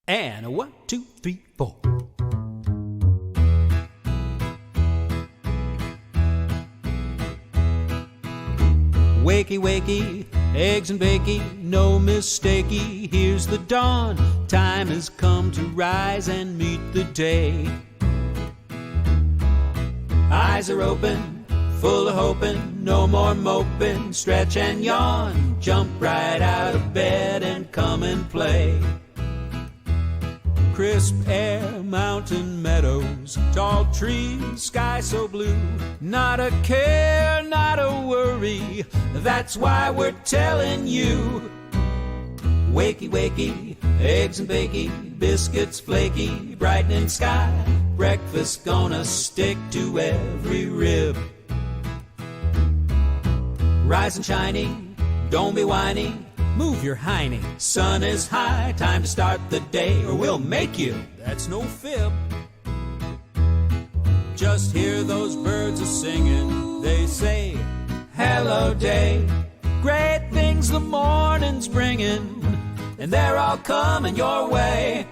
And a 1, 2, 3, 4. Wakey, wakey, eggs and bakey, no mistakey, here's the dawn. Time has come to rise and meet the day. Eyes are open, full of hoping, no more moping, stretch and yawn. Jump right out of bed and come and play. Crisp air, mountain meadows, tall trees, sky so blue. Not a care, not a worry, that's why we're telling you. Wakey, wakey, eggs and bakey, biscuits flaky, brightening sky. Breakfast gonna stick to every rib. Rise and shiny, don't be whiny. Move your hiney. Sun is high, time to start the day, or we'll make you. That's no fib. Just hear those birds a-singing. They say, hello day. Great things the morning's bringing, and they're all coming your way.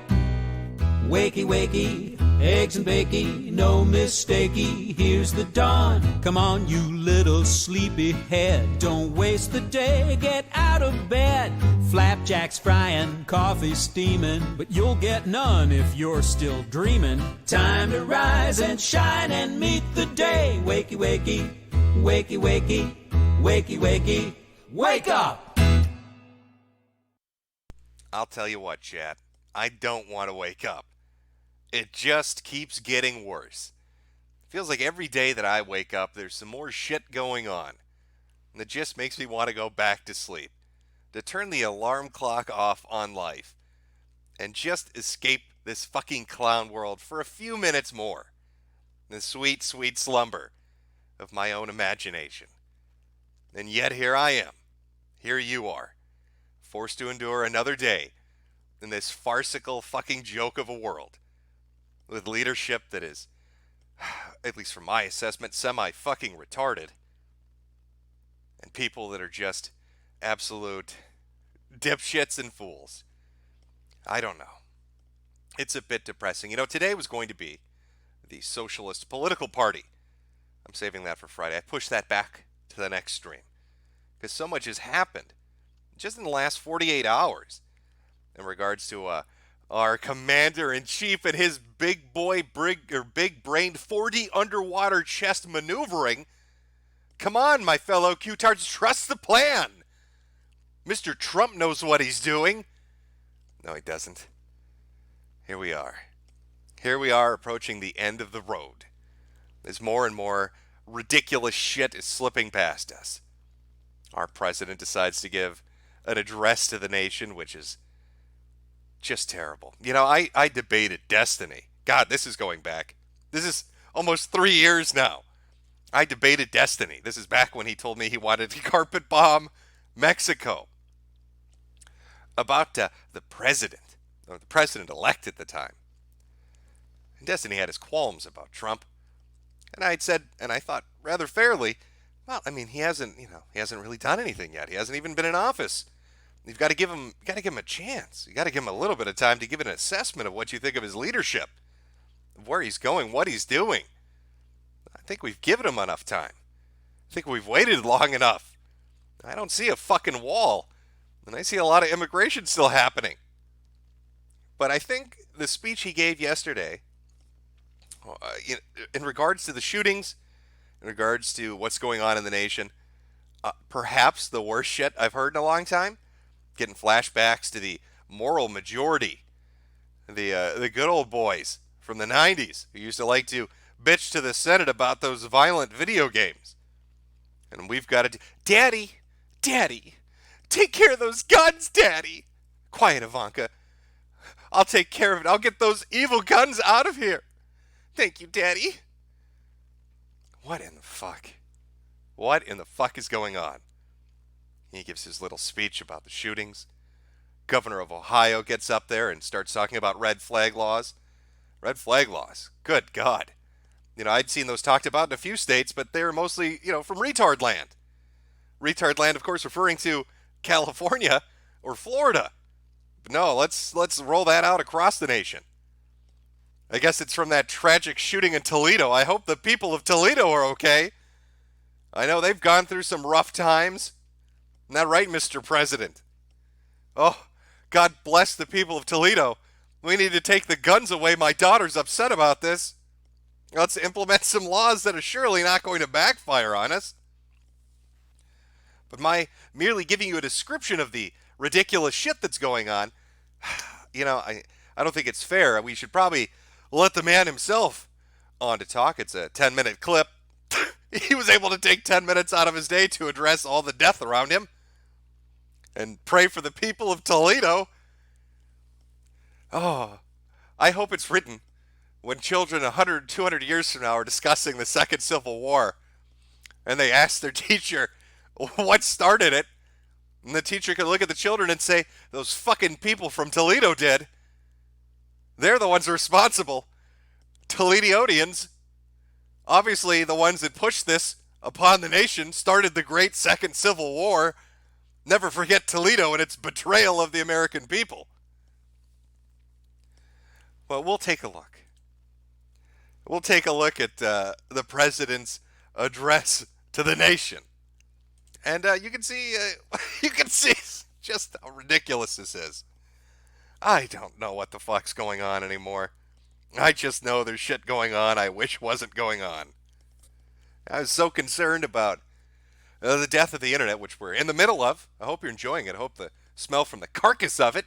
Wakey, wakey, eggs and bakey, no mistakey, here's the dawn. Come on, you little sleepy head, don't waste the day, get out of bed. Flapjacks frying, coffee steaming, but you'll get none if you're still dreaming. Time to rise and shine and meet the day. Wakey, wakey, wakey, wakey, wakey, wakey, wake up! I'll tell you what, chat, I don't want to wake up. It just keeps getting worse. Feels like every day that I wake up, there's some more shit going on. And it just makes me want to go back to sleep. To turn the alarm clock off on life. And just escape this fucking clown world for a few minutes more. The sweet, sweet slumber of my own imagination. And yet here I am. Here you are. Forced to endure another day in this farcical fucking joke of a world. With leadership that is, at least from my assessment, semi-fucking retarded. And people that are just absolute dipshits and fools. I don't know. It's a bit depressing. You know, today was going to be the Socialist Political Party. I'm saving that for Friday. I pushed that back to the next stream. Because so much has happened just in the last 48 hours in regards to our commander-in-chief and his big big-brained 4D underwater chest maneuvering. Come on, my fellow Q-tards, trust the plan. Mr. Trump knows what he's doing. No, he doesn't. Here we are. Here we are approaching the end of the road. As more and more ridiculous shit is slipping past us. Our president decides to give an address to the nation, which is just terrible. You know, I debated destiny. God, this is going back. This is almost 3 years now. I debated destiny. This is back when he told me he wanted to carpet bomb Mexico. About the president, or the president-elect at the time. And Destiny had his qualms about Trump. And I'd said, and I thought rather fairly, well, I mean, he hasn't really done anything yet. He hasn't even been in office. You've got to give him a chance. You got to give him a little bit of time to give an assessment of what you think of his leadership, of where he's going, what he's doing. I think we've given him enough time. I think we've waited long enough. I don't see a fucking wall, and I see a lot of immigration still happening. But I think the speech he gave yesterday, in regards to the shootings, in regards to what's going on in the nation, perhaps the worst shit I've heard in a long time. Getting flashbacks to the moral majority, the good old boys from the 90s who used to like to bitch to the Senate about those violent video games. And we've got to Daddy, take care of those guns, Daddy. Quiet, Ivanka. I'll take care of it. I'll get those evil guns out of here. Thank you, Daddy. What in the fuck? What in the fuck is going on? He gives his little speech about the shootings. Governor of Ohio gets up there and starts talking about red flag laws. Red flag laws. Good God. You know, I'd seen those talked about in a few states, but they were mostly, from retard land. Retard land, of course, referring to California or Florida. No, let's roll that out across the nation. I guess it's from that tragic shooting in Toledo. I hope the people of Toledo are okay. I know they've gone through some rough times. Isn't that right, Mr. President? Oh, God bless the people of Toledo. We need to take the guns away. My daughter's upset about this. Let's implement some laws that are surely not going to backfire on us. But my merely giving you a description of the ridiculous shit that's going on, I don't think it's fair. We should probably let the man himself on to talk. It's a 10-minute clip. He was able to take 10 minutes out of his day to address all the death around him and pray for the people of Toledo. Oh, I hope it's written when children 100, 200 years from now are discussing the Second Civil War and they ask their teacher what started it, and the teacher can look at the children and say, those fucking people from Toledo did. They're the ones responsible. Toledonians, obviously the ones that pushed this upon the nation, started the great Second Civil War. Never forget Toledo and its betrayal of the American people. Well, we'll take a look. We'll take a look at the president's address to the nation. And you can see just how ridiculous this is. I don't know what the fuck's going on anymore. I just know there's shit going on I wish wasn't going on. I was so concerned about the death of the internet, which we're in the middle of. I hope you're enjoying it. I hope the smell from the carcass of it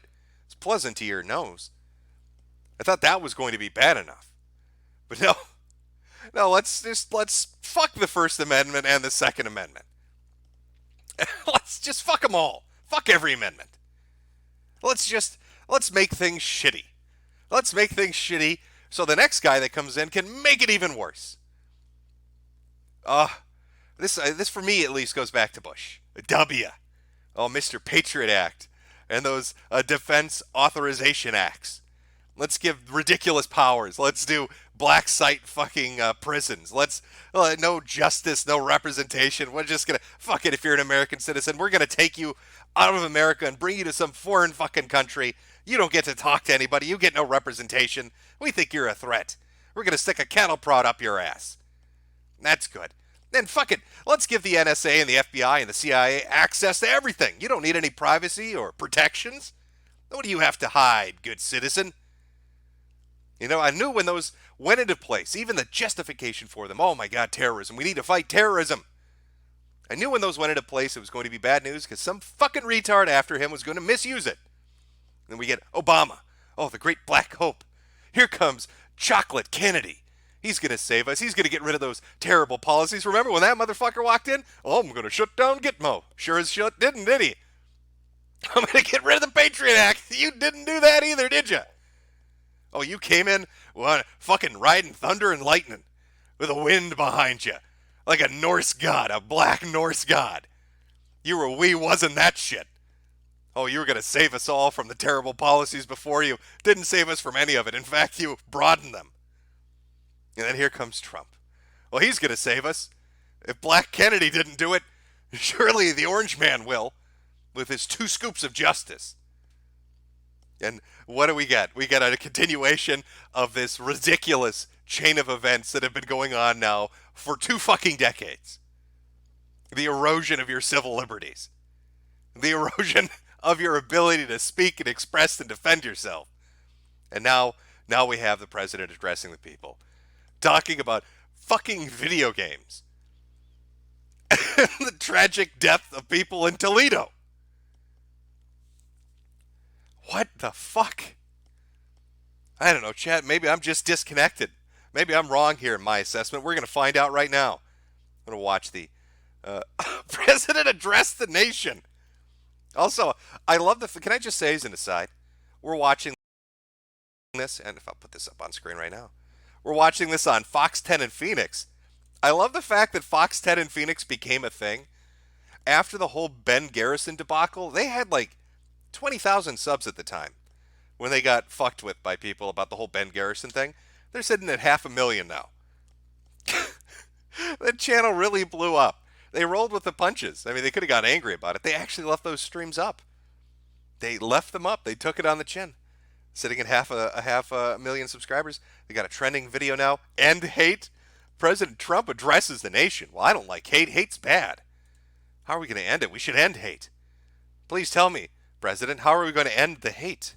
is pleasant to your nose. I thought that was going to be bad enough. But no, let's fuck the First Amendment and the Second Amendment. Let's just fuck them all. Fuck every amendment. Let's make things shitty. Let's make things shitty so the next guy that comes in can make it even worse. This for me at least goes back to Bush. W. Oh, Mr. Patriot Act and those Defense Authorization Acts. Let's give ridiculous powers. Let's do black site fucking prisons. Let's no justice, no representation. We're just gonna fuck it. If you're an American citizen, we're gonna take you out of America and bring you to some foreign fucking country. You don't get to talk to anybody. You get no representation. We think you're a threat. We're gonna stick a cattle prod up your ass. That's good. Then fuck it. Let's give the NSA and the FBI and the CIA access to everything. You don't need any privacy or protections. What do you have to hide, good citizen? I knew when those went into place, even the justification for them, oh my God, terrorism, we need to fight terrorism. I knew when those went into place it was going to be bad news because some fucking retard after him was going to misuse it. Then we get Obama. Oh, the great black hope. Here comes Chocolate Kennedy. He's going to save us. He's going to get rid of those terrible policies. Remember when that motherfucker walked in? Oh, I'm going to shut down Gitmo. Sure as shit didn't, did he? I'm going to get rid of the Patriot Act. You didn't do that either, did you? Oh, you came in fucking riding thunder and lightning with a wind behind you. Like a Norse god, a black Norse god. We wasn't that shit. Oh, you were going to save us all from the terrible policies before you. Didn't save us from any of it. In fact, you broadened them. And then here comes Trump. Well, he's going to save us. If Black Kennedy didn't do it, surely the Orange Man will, with his 2 scoops of justice. And what do we get? We get a continuation of this ridiculous chain of events that have been going on now for 2 fucking decades. The erosion of your civil liberties. The erosion of your ability to speak and express and defend yourself. And now we have the president addressing the people. Talking about fucking video games. The tragic death of people in Toledo. What the fuck? I don't know, Chad. Maybe I'm just disconnected. Maybe I'm wrong here in my assessment. We're going to find out right now. I'm going to watch the president address the nation. Also, I love can I just say as an aside, we're watching this, and if I'll put this up on screen right now, we're watching this on Fox 10 in Phoenix. I love the fact that Fox 10 in Phoenix became a thing. After the whole Ben Garrison debacle, they had like 20,000 subs at the time when they got fucked with by people about the whole Ben Garrison thing. They're sitting at 500,000 now. That channel really blew up. They rolled with the punches. I mean, they could have got angry about it. They actually left those streams up. They left them up. They took it on the chin. Sitting at half a million subscribers. They got a trending video now. End hate. President Trump addresses the nation. Well, I don't like hate. Hate's bad. How are we going to end it? We should end hate. Please tell me, President, how are we going to end the hate?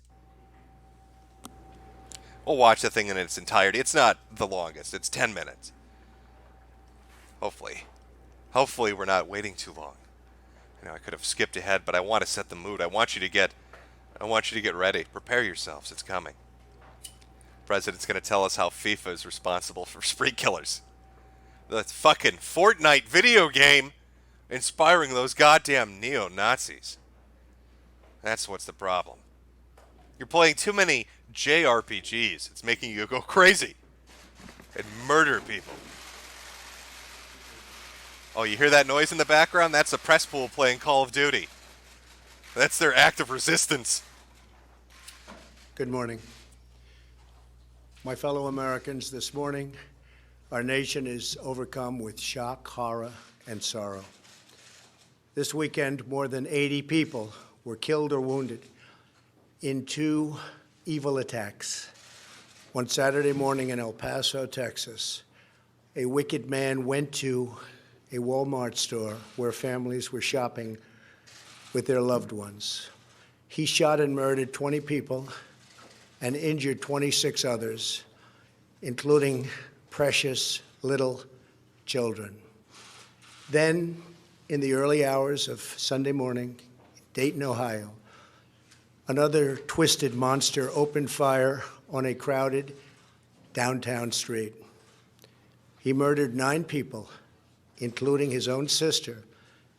We'll watch the thing in its entirety. It's not the longest. It's 10 minutes. Hopefully. Hopefully we're not waiting too long. I could have skipped ahead, but I want to set the mood. I want you to get ready. Prepare yourselves. It's coming. President's going to tell us how FIFA is responsible for spree killers. The fucking Fortnite video game inspiring those goddamn neo-Nazis. That's what's the problem. You're playing too many JRPGs. It's making you go crazy and murder people. Oh, you hear that noise in the background? That's a press pool playing Call of Duty. That's their act of resistance. Good morning. My fellow Americans, this morning, our nation is overcome with shock, horror, and sorrow. This weekend, more than 80 people were killed or wounded in two evil attacks. One Saturday morning in El Paso, Texas, a wicked man went to a Walmart store where families were shopping with their loved ones. He shot and murdered 20 people and injured 26 others, including precious little children. Then, in the early hours of Sunday morning, Dayton, Ohio, another twisted monster opened fire on a crowded downtown street. He murdered 9 people, including his own sister,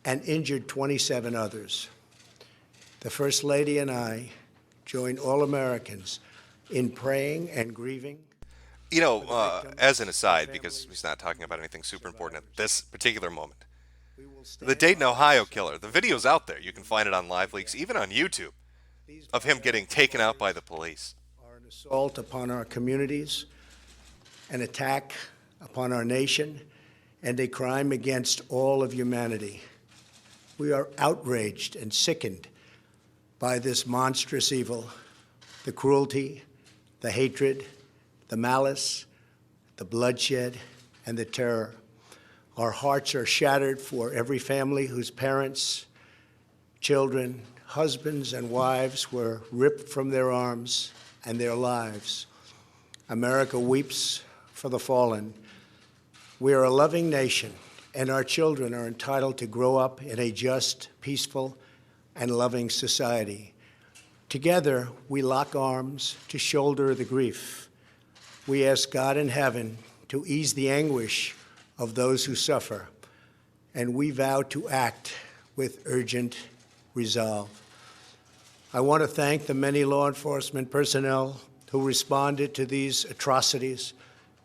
and injured 27 others. The First Lady and I join all Americans in praying and grieving. As an aside, because he's not talking about anything super important at this particular moment, the Dayton, Ohio killer, the video's out there. You can find it on Live Leaks, even on YouTube, of him getting taken out by the police. Are an assault upon our communities, an attack upon our nation, and a crime against all of humanity. We are outraged and sickened by this monstrous evil, the cruelty, the hatred, the malice, the bloodshed, and the terror. Our hearts are shattered for every family whose parents, children, husbands, and wives were ripped from their arms and their lives. America weeps for the fallen. We are a loving nation, and our children are entitled to grow up in a just, peaceful, and loving society. Together, we lock arms to shoulder the grief. We ask God in heaven to ease the anguish of those who suffer, and we vow to act with urgent resolve. I want to thank the many law enforcement personnel who responded to these atrocities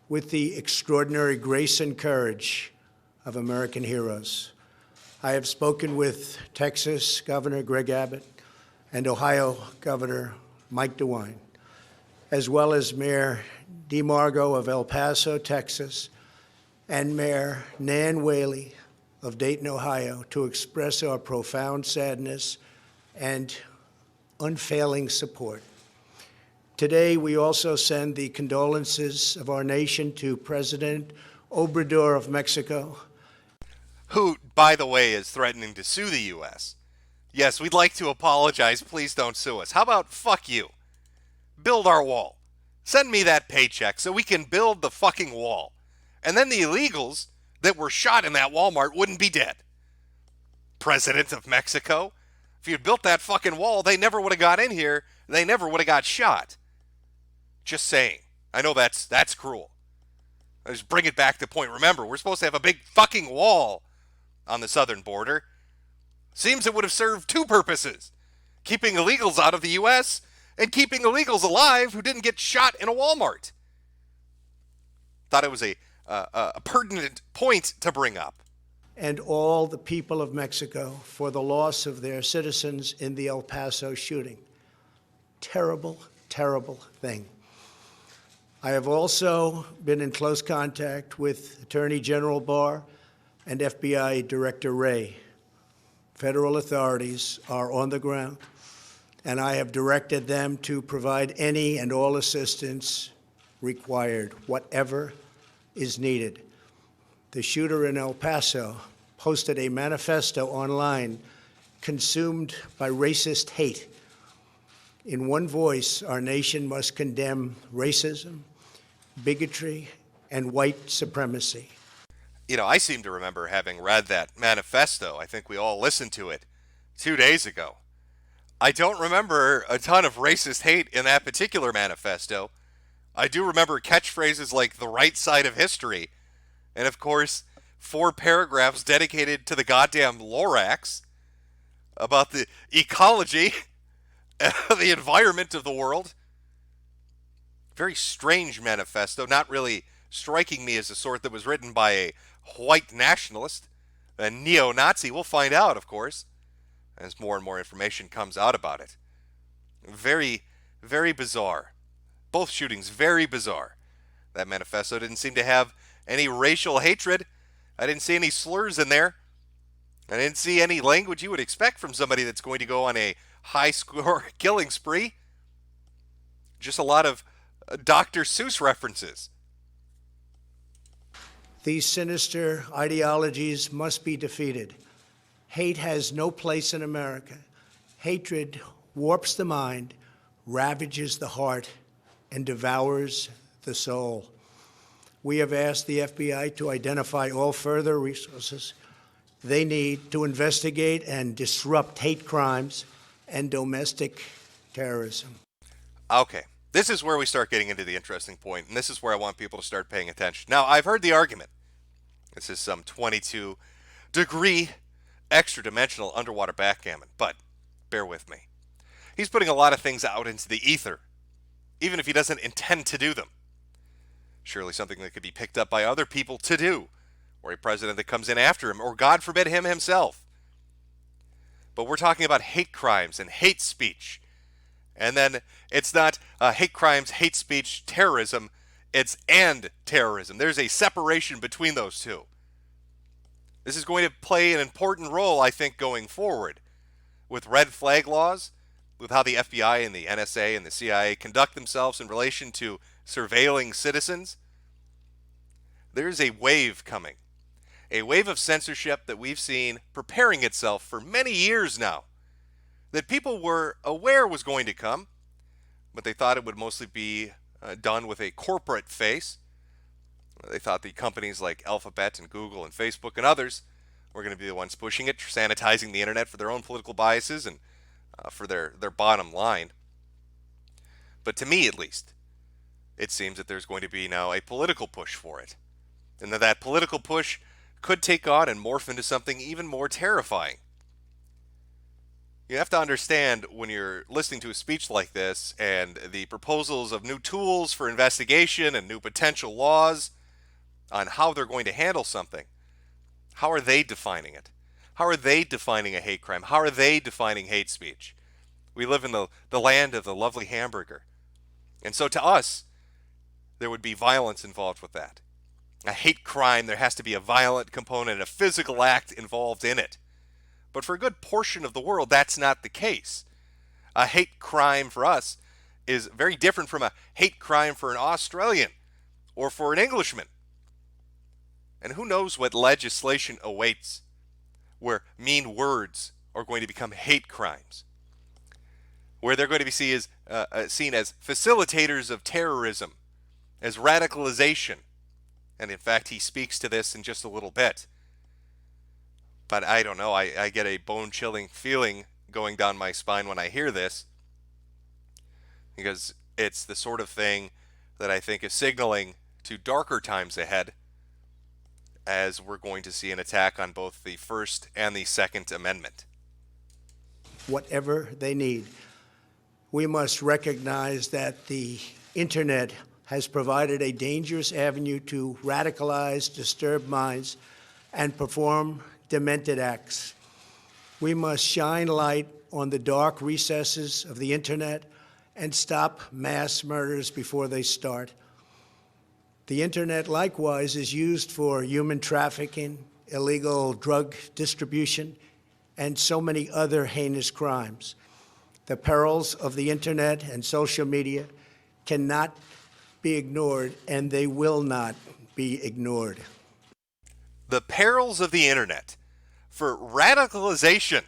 with the extraordinary grace and courage of American heroes. I have spoken with Texas Governor Greg Abbott and Ohio Governor Mike DeWine, as well as Mayor DeMargo of El Paso, Texas, and Mayor Nan Whaley of Dayton, Ohio, to express our profound sadness and unfailing support. Today, we also send the condolences of our nation to President Obrador of Mexico, Who, by the way, is threatening to sue the U.S. Yes, we'd like to apologize. Please don't sue us. How about fuck you? Build our wall. Send me that paycheck so we can build the fucking wall. And then the illegals that were shot in that Walmart wouldn't be dead. President of Mexico, if you'd built that fucking wall, they never would have got in here. They never would have got shot. Just saying. I know that's cruel. I just bring it back to point. Remember, we're supposed to have a big fucking wall on the southern border. Seems it would have served 2 purposes. Keeping illegals out of the U.S. and keeping illegals alive who didn't get shot in a Walmart. Thought it was a pertinent point to bring up. and all the people of Mexico for the loss of their citizens in the El Paso shooting. Terrible, terrible thing. I have also been in close contact with Attorney General Barr and FBI Director Wray. Federal authorities are on the ground and I have directed them to provide any and all assistance required, whatever is needed. The shooter in El Paso posted a manifesto online consumed by racist hate. In one voice, our nation must condemn racism, bigotry, and white supremacy. You know, I seem to remember having read that manifesto. I think we all listened to it 2 days ago. I don't remember a ton of racist hate in that particular manifesto. I do remember catchphrases like the right side of history, and of course, 4 paragraphs dedicated to the goddamn Lorax about the ecology, the environment of the world. Very strange manifesto, not really striking me as the sort that was written by a white nationalist, a neo-Nazi. We'll find out, of course, as more and more information comes out about it. Very, very bizarre. Both shootings, very bizarre. That manifesto didn't seem to have any racial hatred. I didn't see any slurs in there. I didn't see any language you would expect from somebody that's going to go on a high-score killing spree. Just a lot of Dr. Seuss references. These sinister ideologies must be defeated. Hate has no place in America. Hatred warps the mind, ravages the heart, and devours the soul. We have asked the FBI to identify all further resources they need to investigate and disrupt hate crimes and domestic terrorism. Okay, this is where we start getting into the interesting point, and this is where I want people to start paying attention. Now, I've heard the argument. This is some 22-degree extra-dimensional underwater backgammon, but bear with me. He's putting a lot of things out into the ether, even if he doesn't intend to do them. Surely something that could be picked up by other people to do, or a president that comes in after him, or God forbid him himself. But we're talking about hate crimes and hate speech. And then it's not hate crimes, hate speech, terrorism. It's and terrorism. There's a separation between those two. This is going to play an important role, I think, going forward with red flag laws, with how the FBI and the NSA and the CIA conduct themselves in relation to surveilling citizens. There's a wave coming. A wave of censorship that we've seen preparing itself for many years now, that people were aware was going to come, but they thought it would mostly be done with a corporate face. They thought the companies like Alphabet and Google and Facebook and others were going to be the ones pushing it, sanitizing the internet for their own political biases and for their bottom line. But to me, at least, it seems that there's going to be now a political push for it. And that political push could take on and morph into something even more terrifying. You have to understand when you're listening to a speech like this and the proposals of new tools for investigation and new potential laws on how they're going to handle something. How are they defining it? How are they defining a hate crime? How are they defining hate speech? We live in the land of the lovely hamburger. And so to us, there would be violence involved with that. A hate crime, there has to be a violent component, a physical act involved in it. But for a good portion of the world, that's not the case. A hate crime for us is very different from a hate crime for an Australian or for an Englishman. And who knows what legislation awaits where mean words are going to become hate crimes, where they're going to be seen as facilitators of terrorism, as radicalization. And in fact, he speaks to this in just a little bit. But I don't know, I get a bone-chilling feeling going down my spine when I hear this, because it's the sort of thing that I think is signaling to darker times ahead, as we're going to see an attack on both the First and the Second Amendment. Whatever they need. We must recognize that the internet has provided a dangerous avenue to radicalize disturbed minds and perform demented acts. We must shine light on the dark recesses of the internet and stop mass murders before they start. The internet, likewise, is used for human trafficking, illegal drug distribution, and so many other heinous crimes. The perils of the internet and social media cannot be ignored, and they will not be ignored. The perils of the internet. For radicalization.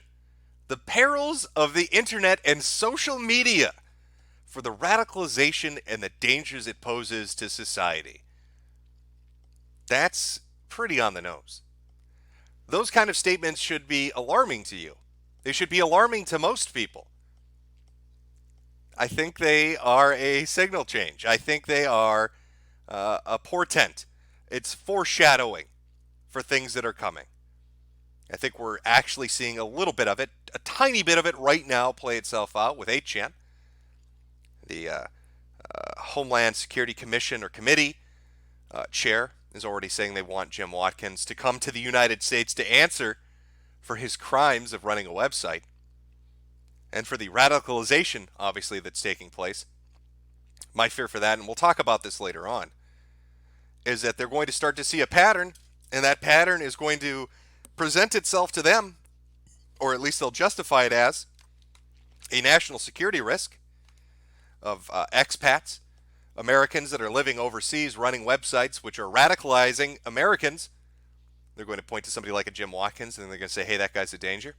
The perils of the internet and social media. For the radicalization and the dangers it poses to society. That's pretty on the nose. Those kind of statements should be alarming to you. They should be alarming to most people. I think they are a signal change. I think they are a portent. It's foreshadowing for things that are coming. I think we're actually seeing a little bit of it, a tiny bit of it right now play itself out with 8chan. The Homeland Security Commission or Committee chair is already saying they want Jim Watkins to come to the United States to answer for his crimes of running a website. And for the radicalization, obviously, that's taking place. My fear for that, and we'll talk about this later on, is that they're going to start to see a pattern, and that pattern is going to present itself to them, or at least they'll justify it as, a national security risk of expats, Americans that are living overseas running websites which are radicalizing Americans. They're going to point to somebody like a Jim Watkins, and they're going to say, hey, that guy's a danger.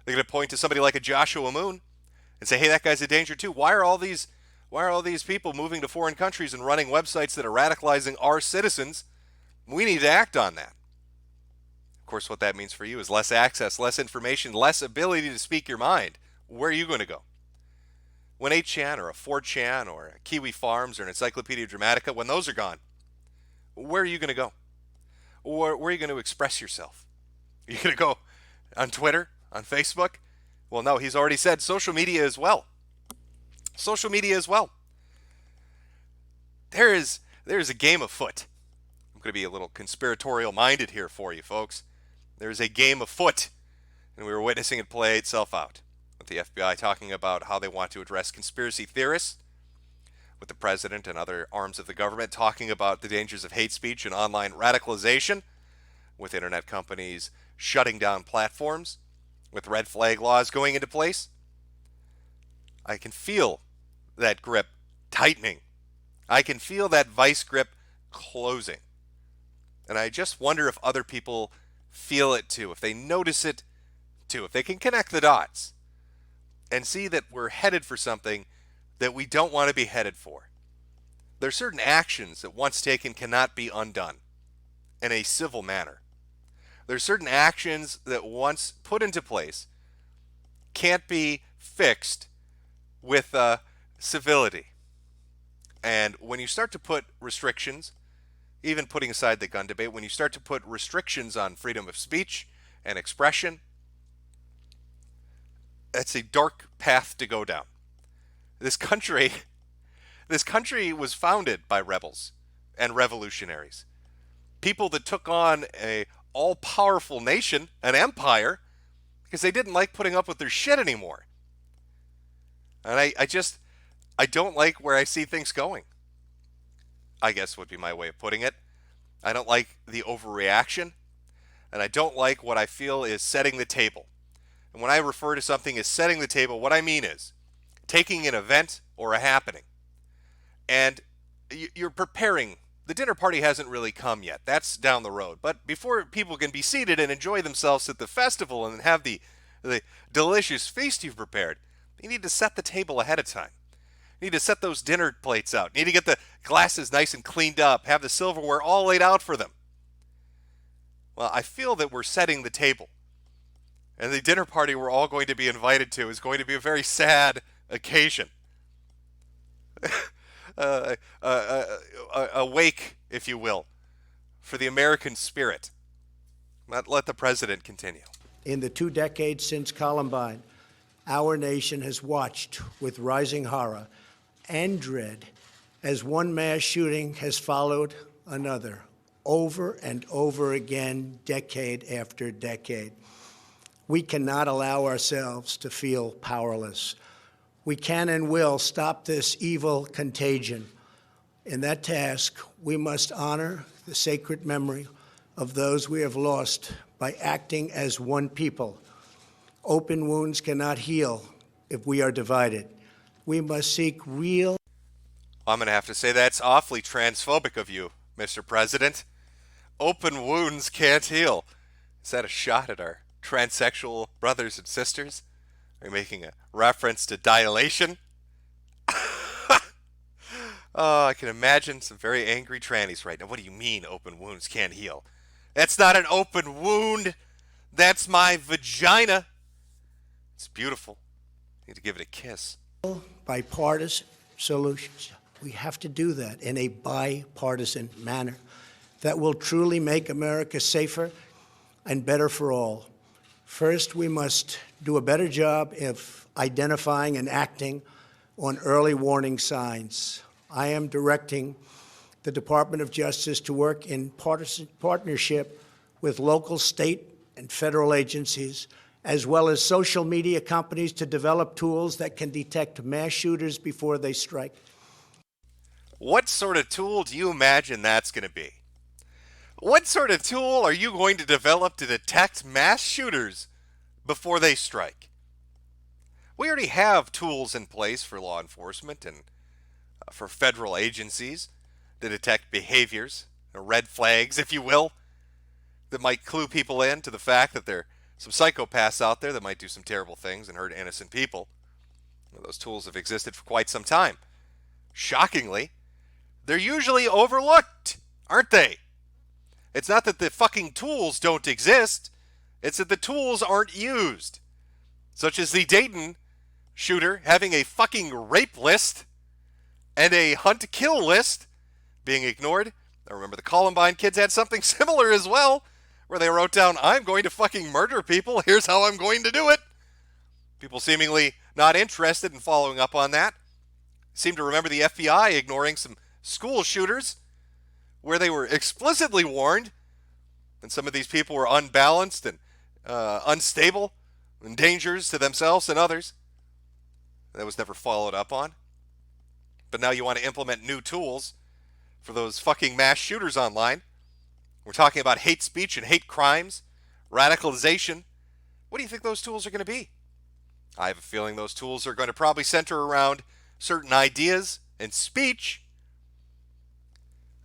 They're going to point to somebody like a Joshua Moon and say, hey, that guy's a danger too. Why are all these people moving to foreign countries and running websites that are radicalizing our citizens? We need to act on that. Of course, what that means for you is less access, less information, less ability to speak your mind. Where are you going to go? When 8chan or a 4chan or a Kiwi Farms or an Encyclopedia Dramatica, when those are gone, where are you going to go? Where are you going to express yourself? Are you going to go on Twitter? On Facebook? Well, no, he's already said social media as well. Social media as well. There is a game afoot. I'm going to be a little conspiratorial minded here for you, folks. There's a game afoot, and we were witnessing it play itself out. With the FBI talking about how they want to address conspiracy theorists, with the president and other arms of the government talking about the dangers of hate speech and online radicalization, with internet companies shutting down platforms, with red flag laws going into place. I can feel that grip tightening. I can feel that vice grip closing. And I just wonder if other people feel it too, if they notice it too, if they can connect the dots and see that we're headed for something that we don't want to be headed for. There are certain actions that once taken cannot be undone in a civil manner. There's certain actions that once put into place can't be fixed with civility. And when you start to put restrictions, even putting aside the gun debate, when you start to put restrictions on freedom of speech and expression, that's a dark path to go down. This country was founded by rebels and revolutionaries. People that took on a all-powerful nation, an empire, because they didn't like putting up with their shit anymore. And I don't like where I see things going, I guess would be my way of putting it. I don't like the overreaction, and I don't like what I feel is setting the table. And when I refer to something as setting the table, what I mean is taking an event or a happening, and you're preparing. The dinner party hasn't really come yet. That's down the road. But before people can be seated and enjoy themselves at the festival and have the delicious feast you've prepared, you need to set the table ahead of time. You need to set those dinner plates out. You need to get the glasses nice and cleaned up, have the silverware all laid out for them. Well, I feel that we're setting the table. And the dinner party we're all going to be invited to is going to be a very sad occasion. A wake, if you will, for the American spirit. Let the president continue. In the 2 decades since Columbine, our nation has watched with rising horror and dread as one mass shooting has followed another, over and over again, decade after decade. We cannot allow ourselves to feel powerless. We can and will stop this evil contagion. In that task, we must honor the sacred memory of those we have lost by acting as one people. Open wounds cannot heal. if we are divided. We must seek real. I'm going to have to say that's awfully transphobic of you, Mr. President. Open wounds can't heal. Is that a shot at our transsexual brothers and sisters? Are you making a reference to dilation? Oh, I can imagine some very angry trannies right now. What do you mean open wounds can't heal? That's not an open wound. That's my vagina. It's beautiful. I need to give it a kiss. Bipartisan solutions. We have to do that in a bipartisan manner that will truly make America safer and better for all. First, we must do a better job of identifying and acting on early warning signs. I am directing the Department of Justice to work in partnership with local, state, and federal agencies, as well as social media companies, to develop tools that can detect mass shooters before they strike. What sort of tool do you imagine that's going to be? What sort of tool are you going to develop to detect mass shooters before they strike? We already have tools in place for law enforcement and for federal agencies to detect behaviors, red flags, if you will, that might clue people in to the fact that there are some psychopaths out there that might do some terrible things and hurt innocent people. Those tools have existed for quite some time. Shockingly, they're usually overlooked, aren't they? It's not that the fucking tools don't exist, it's that the tools aren't used. Such as the Dayton shooter having a fucking rape list and a hunt-to-kill list being ignored. I remember the Columbine kids had something similar as well, where they wrote down, I'm going to fucking murder people, here's how I'm going to do it. People seemingly not interested in following up on that. Seem to remember the FBI ignoring some school shooters where they were explicitly warned, and some of these people were unbalanced and unstable and dangerous to themselves and others. That was never followed up on. But now you want to implement new tools for those fucking mass shooters online. We're talking about hate speech and hate crimes, radicalization. What do you think those tools are going to be? I have a feeling those tools are going to probably center around certain ideas and speech.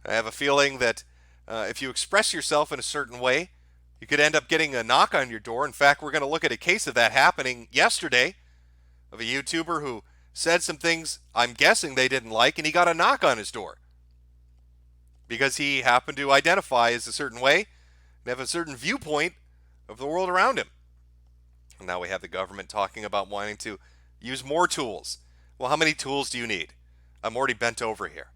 I have a feeling that if you express yourself in a certain way, you could end up getting a knock on your door. In fact, we're going to look at a case of that happening yesterday, of a YouTuber who said some things I'm guessing they didn't like, and he got a knock on his door because he happened to identify as a certain way and have a certain viewpoint of the world around him. And now we have the government talking about wanting to use more tools. Well, how many tools do you need? I'm already bent over here.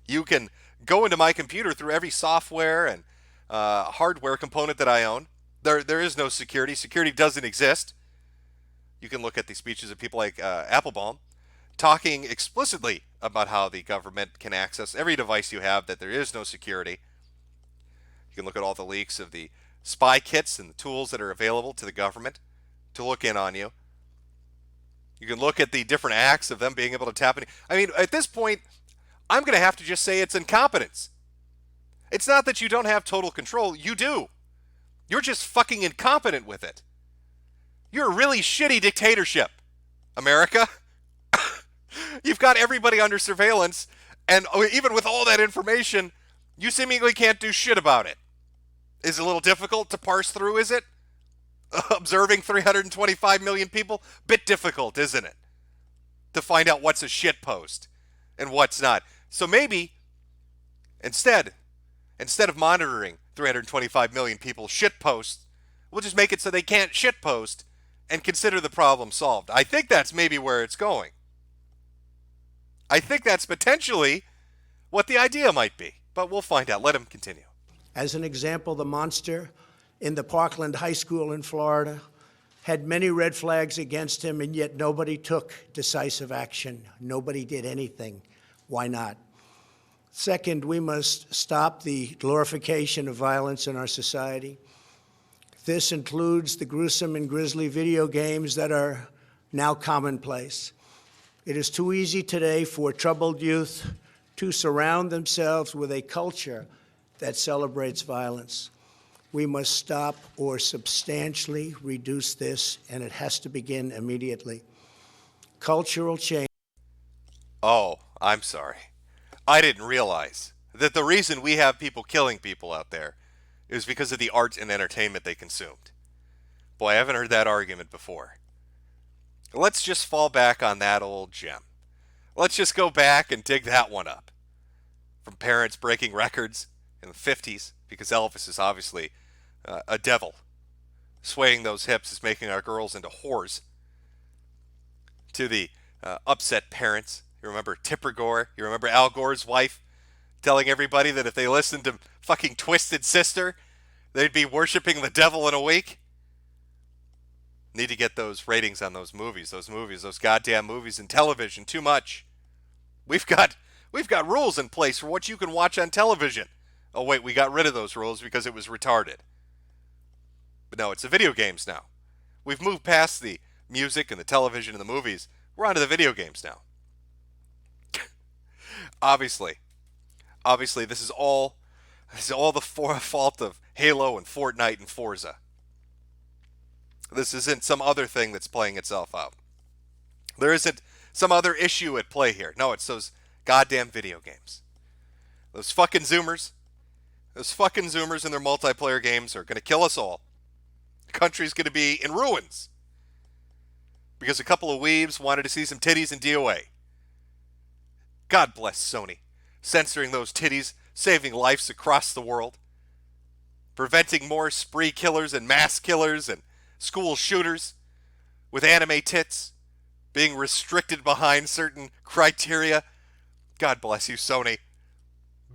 You can go into my computer through every software and hardware component that I own. There is no security. Security doesn't exist. You can look at the speeches of people like Applebaum talking explicitly about how the government can access every device you have, that there is no security. You can look at all the leaks of the spy kits and the tools that are available to the government to look in on you. You can look at the different acts of them being able to tap in. I mean, at this point, I'm going to have to just say it's incompetence. It's not that you don't have total control. You do. You're just fucking incompetent with it. You're a really shitty dictatorship, America. You've got everybody under surveillance, and even with all that information, you seemingly can't do shit about it. Is it a little difficult to parse through, is it? Observing 325 million people? Bit difficult, isn't it? To find out what's a shit post and what's not. So maybe, instead of monitoring 325 million people's shit posts, we'll just make it so they can't shit post and consider the problem solved. I think that's maybe where it's going. I think that's potentially what the idea might be, but we'll find out. Let him continue. As an example, the monster in the Parkland High School in Florida had many red flags against him, and yet nobody took decisive action. Nobody did anything. Why not? Second, we must stop the glorification of violence in our society. This includes the gruesome and grisly video games that are now commonplace. It is too easy today for troubled youth to surround themselves with a culture that celebrates violence. We must stop or substantially reduce this, and it has to begin immediately. cultural change. Oh, I'm sorry. I didn't realize that the reason we have people killing people out there is because of the art and entertainment they consumed. Boy, I haven't heard that argument before. Let's just fall back on that old gem. Let's just go back and dig that one up. From parents breaking records in the 50s, because Elvis is obviously a devil. Swaying those hips is making our girls into whores. To the upset parents. You remember Tipper Gore? You remember Al Gore's wife telling everybody that if they listened to fucking Twisted Sister, they'd be worshiping the devil in a week? Need to get those ratings on those goddamn movies and television. Too much. We've got rules in place for what you can watch on television. Oh wait, we got rid of those rules because it was retarded. But no, it's the video games now. We've moved past the music and the television and the movies. We're onto the video games now. Obviously, this is all the fault of Halo and Fortnite and Forza. This isn't some other thing that's playing itself out. There isn't some other issue at play here. No, it's those goddamn video games. Those fucking Zoomers and their multiplayer games are going to kill us all. The country's going to be in ruins. Because a couple of weebs wanted to see some titties in DOA. God bless Sony. Censoring those titties, saving lives across the world. Preventing more spree killers and mass killers and school shooters with anime tits being restricted behind certain criteria. God bless you, Sony.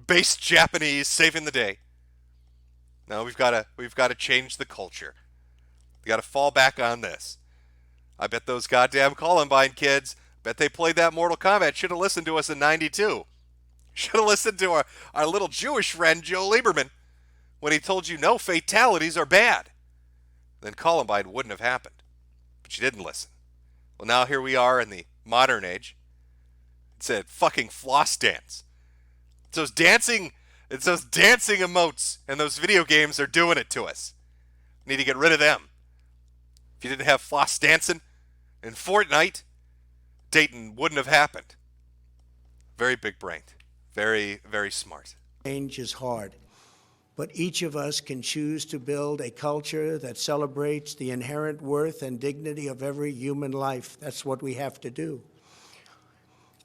Base Japanese saving the day. Now we've got to change the culture. We got to fall back on this. I bet those goddamn Columbine kids, bet they played that Mortal Kombat, should have listened to us in 92. Should have listened to our little Jewish friend Joe Lieberman when he told you no, fatalities are bad. Then Columbine wouldn't have happened. But you didn't listen. Well, now here we are in the modern age. It's a fucking floss dance. It's those dancing emotes, and those video games are doing it to us. We need to get rid of them. If you didn't have floss dancing in Fortnite, Dayton wouldn't have happened. Very big brained. Very, very smart. Change is hard, but each of us can choose to build a culture that celebrates the inherent worth and dignity of every human life. That's what we have to do.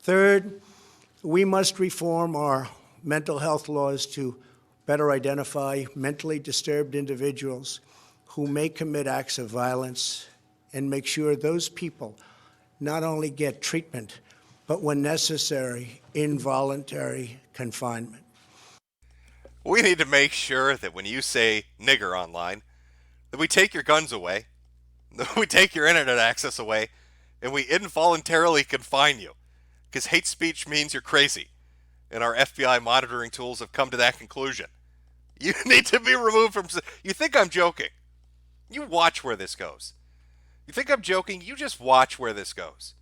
Third, we must reform our mental health laws to better identify mentally disturbed individuals who may commit acts of violence and make sure those people not only get treatment, but when necessary, involuntary confinement. We need to make sure that when you say nigger online, that we take your guns away, that we take your internet access away, and we involuntarily confine you. Because hate speech means you're crazy. And our FBI monitoring tools have come to that conclusion. You need to be removed from... You think I'm joking? You watch where this goes. You think I'm joking? You just watch where this goes.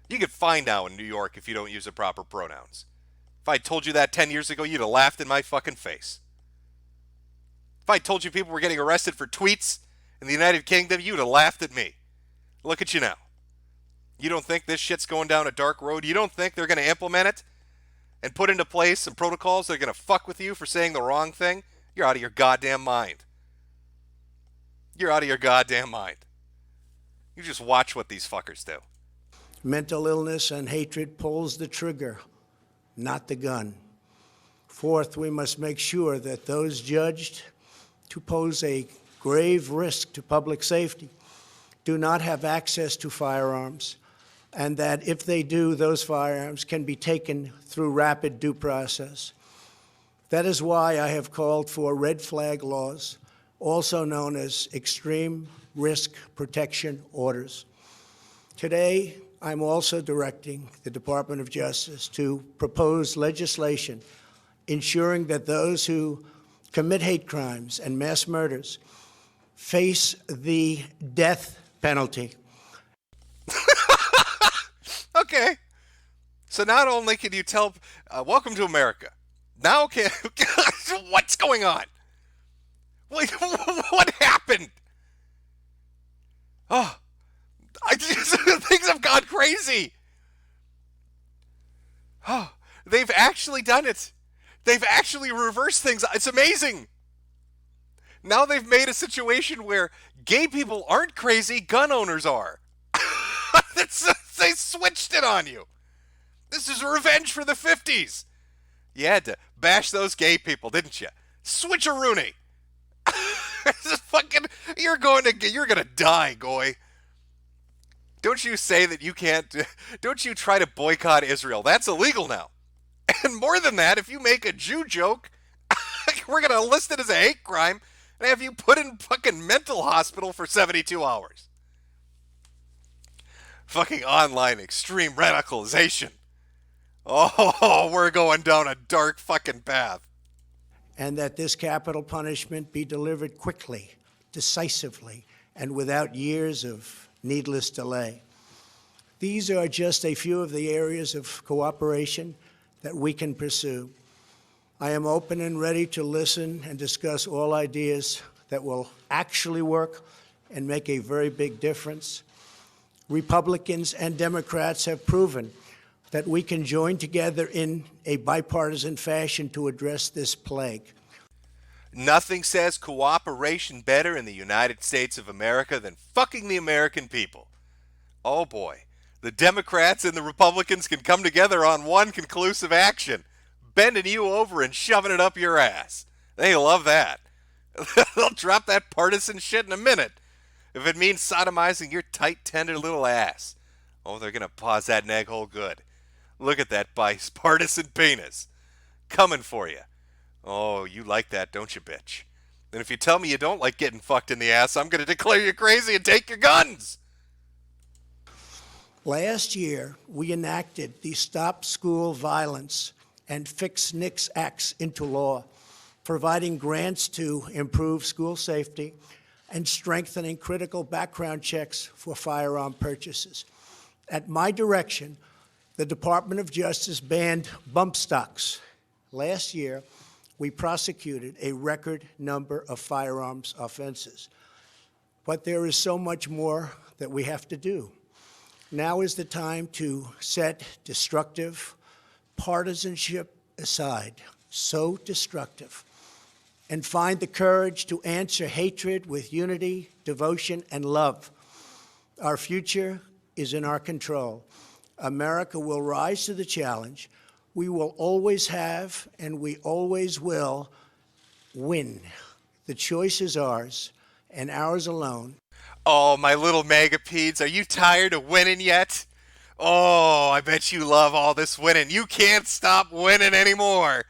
You get fined now in New York if you don't use the proper pronouns. If I told you that 10 years ago, you'd have laughed in my fucking face. If I told you people were getting arrested for tweets in the United Kingdom, you'd have laughed at me. Look at you now. You don't think this shit's going down a dark road? You don't think they're going to implement it and put into place some protocols that are going to fuck with you for saying the wrong thing? You're out of your goddamn mind. You're out of your goddamn mind. You just watch what these fuckers do. Mental illness and hatred pulls the trigger, not the gun. Fourth, we must make sure that those judged to pose a grave risk to public safety do not have access to firearms, and that if they do, those firearms can be taken through rapid due process. That is why I have called for red flag laws, also known as extreme risk protection orders. Today, I'm also directing the Department of Justice to propose legislation ensuring that those who commit hate crimes and mass murders face the death penalty. Okay. So not only can you tell, welcome to America. Now, what's going on? Wait, what happened? Oh, things have gone crazy. crazy. Oh, they've actually done it. They've actually reversed things. It's amazing. Now they've made a situation where gay people aren't crazy, gun owners are. They switched it on you. This is revenge for the 50s. You had to bash those gay people, didn't you? Switcheroony. Fucking, you're gonna die, Goy. Don't you say that you can't, don't you try to boycott Israel. That's illegal now. And more than that, if you make a Jew joke, we're gonna list it as a hate crime and have you put in fucking mental hospital for 72 hours. Fucking online extreme radicalization. Oh, we're going down a dark fucking path. And that this capital punishment be delivered quickly, decisively, and without years of needless delay. These are just a few of the areas of cooperation that we can pursue. I am open and ready to listen and discuss all ideas that will actually work and make a very big difference. Republicans and Democrats have proven that we can join together in a bipartisan fashion to address this plague. Nothing says cooperation better in the United States of America than fucking the American people. Oh boy, the Democrats and the Republicans can come together on one conclusive action, bending you over and shoving it up your ass. They love that. They'll drop that partisan shit in a minute if it means sodomizing your tight, tender little ass. Oh, they're going to pause that neg hole good. Look at that bipartisan penis. Coming for you. Oh, you like that, don't you, bitch? And if you tell me you don't like getting fucked in the ass, I'm going to declare you crazy and take your guns. Last year, we enacted the Stop School Violence and Fix NICS Acts into law, providing grants to improve school safety and strengthening critical background checks for firearm purchases. At my direction, the Department of Justice banned bump stocks. Last year, we prosecuted a record number of firearms offenses. But there is so much more that we have to do. Now is the time to set destructive partisanship aside, so destructive, and find the courage to answer hatred with unity, devotion, and love. Our future is in our control. America will rise to the challenge. We will always have, and we always will, win. The choice is ours, and ours alone. Oh, my little megapeds, are you tired of winning yet? Oh, I bet you love all this winning. You can't stop winning anymore.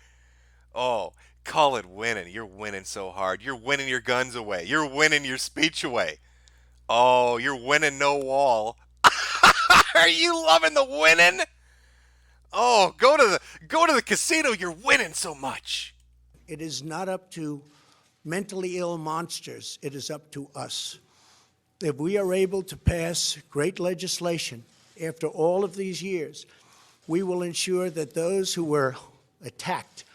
Oh, call it winning. You're winning so hard. You're winning your guns away. You're winning your speech away. Oh, you're winning no wall. Are you loving the winning? Oh, go to the casino. You're winning so much. It is not up to mentally ill monsters. It is up to us. If we are able to pass great legislation after all of these years, we will ensure that those who were attacked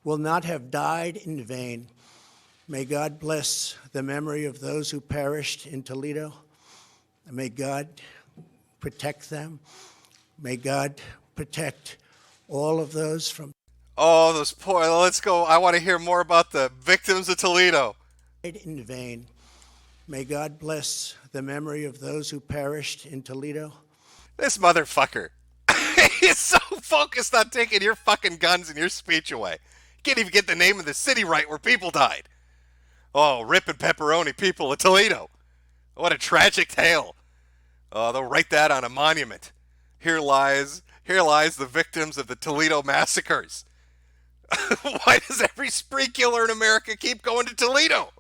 will not have died in vain. May God bless the memory of those who perished in Toledo. May God protect them. May God protect all of those from... Oh, those poor... Let's go. I want to hear more about the victims of Toledo. ...in vain. May God bless the memory of those who perished in Toledo. This motherfucker. He's so focused on taking your fucking guns and your speech away. Can't even get the name of the city right where people died. Oh, rip and pepperoni people of Toledo. What a tragic tale. Oh, they'll write that on a monument. Here lies the victims of the Toledo massacres. Why does every spree killer in America keep going to Toledo?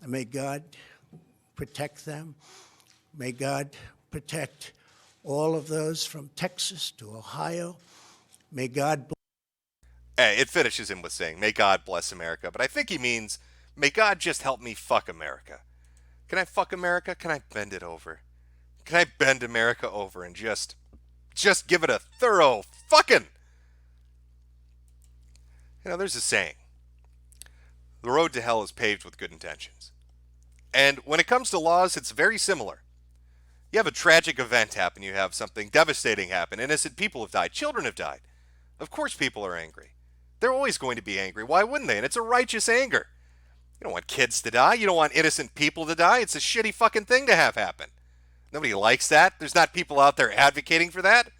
May God protect them. May God protect all of those from Texas to Ohio. May God bless. Hey, it finishes him with saying, may God bless America. But I think he means, may God just help me fuck America. Can I fuck America? Can I bend it over? Can I bend America over and just give it a thorough fucking? You know, there's a saying. The road to hell is paved with good intentions. And when it comes to laws, it's very similar. You have a tragic event happen. You have something devastating happen. Innocent people have died. Children have died. Of course people are angry. They're always going to be angry. Why wouldn't they? And it's a righteous anger. You don't want kids to die. You don't want innocent people to die. It's a shitty fucking thing to have happen. Nobody likes that. There's not people out there advocating for that.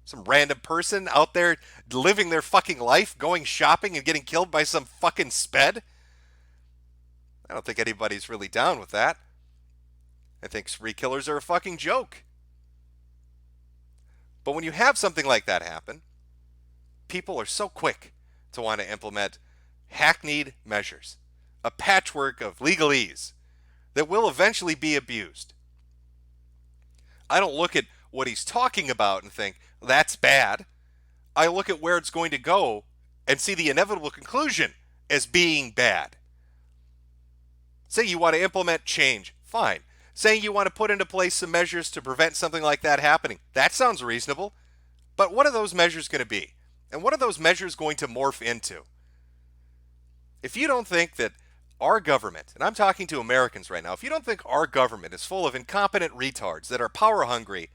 Some random person out there living their fucking life, going shopping and getting killed by some fucking sped. I don't think anybody's really down with that. I think spree killers are a fucking joke. But when you have something like that happen, people are so quick to want to implement hackneyed measures, a patchwork of legalese that will eventually be abused. I don't look at what he's talking about and think, that's bad. I look at where it's going to go and see the inevitable conclusion as being bad. Say you want to implement change, fine. Saying you want to put into place some measures to prevent something like that happening, that sounds reasonable. But what are those measures going to be? And what are those measures going to morph into? If you don't think that our government, and I'm talking to Americans right now, if you don't think our government is full of incompetent retards that are power hungry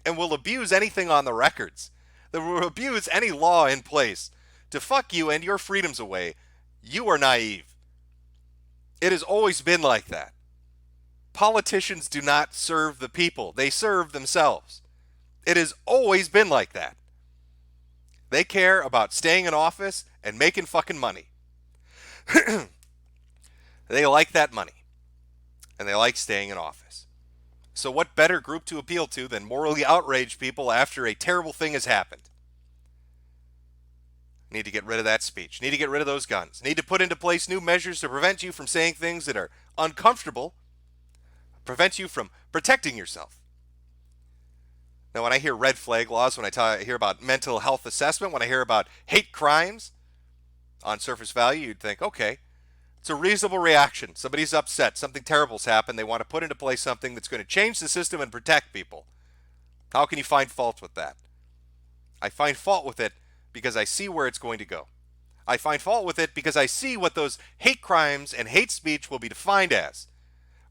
and will abuse anything on the records, that will abuse any law in place to fuck you and your freedoms away, you are naive. It has always been like that. Politicians do not serve the people. They serve themselves. It has always been like that. They care about staying in office and making fucking money. They like that money. And they like staying in office. So what better group to appeal to than morally outraged people after a terrible thing has happened? Need to get rid of that speech. Need to get rid of those guns. Need to put into place new measures to prevent you from saying things that are uncomfortable. Prevent you from protecting yourself. Now, when I hear red flag laws, when I hear about mental health assessment, when I hear about hate crimes, on surface value, you'd think, okay, it's a reasonable reaction. Somebody's upset. Something terrible's happened. They want to put into place something that's going to change the system and protect people. How can you find fault with that? I find fault with it because I see where it's going to go. I find fault with it because I see what those hate crimes and hate speech will be defined as.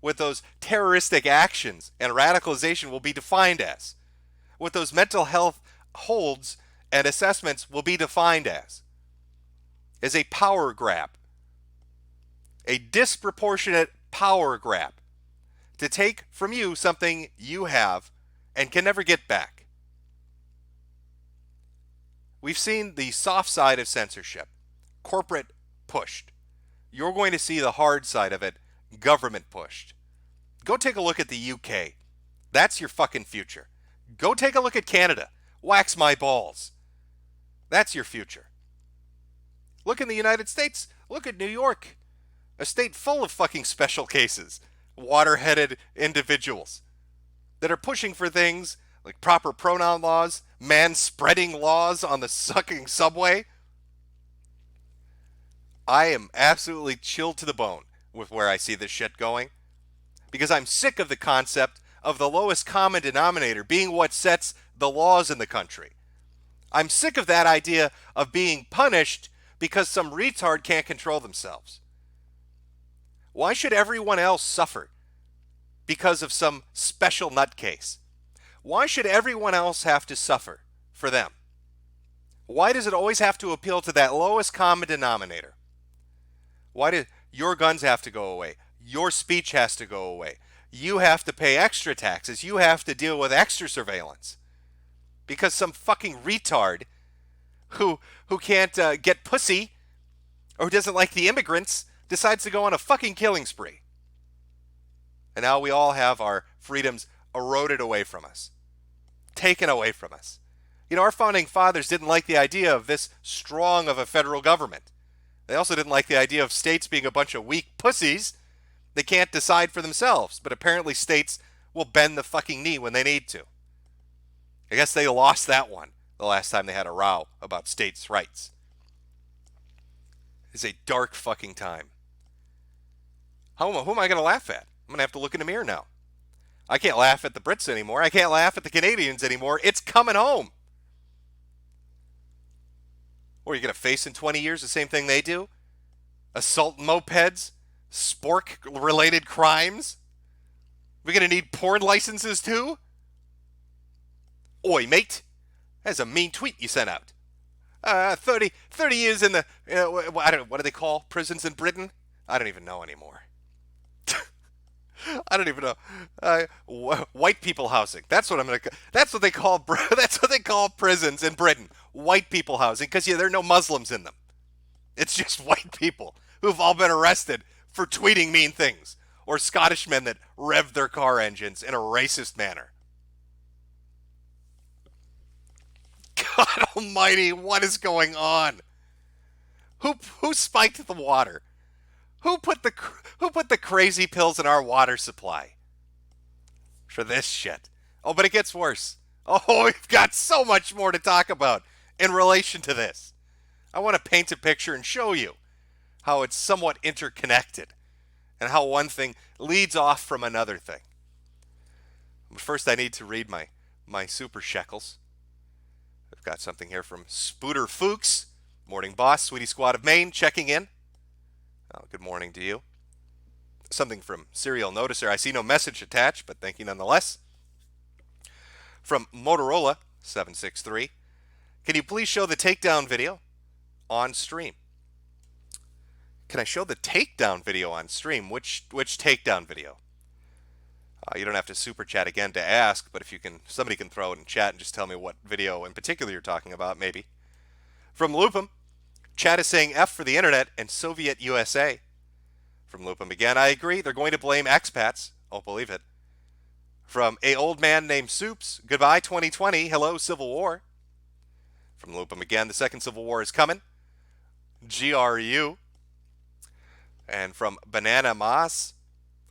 What those terroristic actions and radicalization will be defined as. What those mental health holds and assessments will be defined as a power grab. A disproportionate power grab to take from you something you have and can never get back. We've seen the soft side of censorship, corporate pushed. You're going to see the hard side of it, government pushed. Go take a look at the UK. That's your fucking future. Go take a look at Canada. Wax my balls. That's your future. Look in the United States. Look at New York. A state full of fucking special cases. Water-headed individuals that are pushing for things like proper pronoun laws, man-spreading laws on the sucking subway. I am absolutely chilled to the bone with where I see this shit going. Because I'm sick of the concept of the lowest common denominator being what sets the laws in the country. I'm sick of that idea of being punished because some retard can't control themselves. Why should everyone else suffer because of some special nutcase? Why should everyone else have to suffer for them? Why does it always have to appeal to that lowest common denominator? Why do your guns have to go away? Your speech has to go away. You have to pay extra taxes. You have to deal with extra surveillance. Because some fucking retard who can't get pussy or who doesn't like the immigrants decides to go on a fucking killing spree. And now we all have our freedoms eroded away from us. Taken away from us. You know, our founding fathers didn't like the idea of this strong of a federal government. They also didn't like the idea of states being a bunch of weak pussies. They can't decide for themselves, but apparently states will bend the fucking knee when they need to. I guess they lost that one the last time they had a row about states' rights. It's a dark fucking time. Who am I going to laugh at? I'm going to have to look in the mirror now. I can't laugh at the Brits anymore. I can't laugh at the Canadians anymore. It's coming home. Or are you going to face in 20 years the same thing they do? Assault mopeds? Spork-related crimes? We're going to need porn licenses too? Oi, mate. That's a mean tweet you sent out. 30 years in the, I don't know, what do they call prisons in Britain? I don't even know anymore. I don't even know. White people housing. That's what I'm gonna. That's what they call. That's what they call prisons in Britain. White people housing, because there are no Muslims in them. It's just white people who've all been arrested for tweeting mean things, or Scottish men that rev their car engines in a racist manner. God Almighty, what is going on? Who spiked the water? Who put the crazy pills in our water supply? For this shit. Oh, but it gets worse. Oh, we've got so much more to talk about in relation to this. I want to paint a picture and show you how it's somewhat interconnected and how one thing leads off from another thing. But first I need to read my super shekels. I've got something here from Spooter Fuchs. Morning boss, Sweetie Squad of Maine, checking in. Oh, good morning to you. Something from Serial Noticer. I see no message attached, but thank you nonetheless. From Motorola 763. Can you please show the takedown video on stream? Can I show the takedown video on stream? Which takedown video? You don't have to super chat again to ask, but if you can, somebody can throw it in chat and just tell me what video in particular you're talking about, maybe. From Lupum, chat is saying F for the internet and Soviet USA. From Lupum again, I agree. They're going to blame expats. Oh, believe it. From a old man named Soups, goodbye 2020. Hello, Civil War. From Lupum again, the second Civil War is coming. GRU. And from Banana Mas,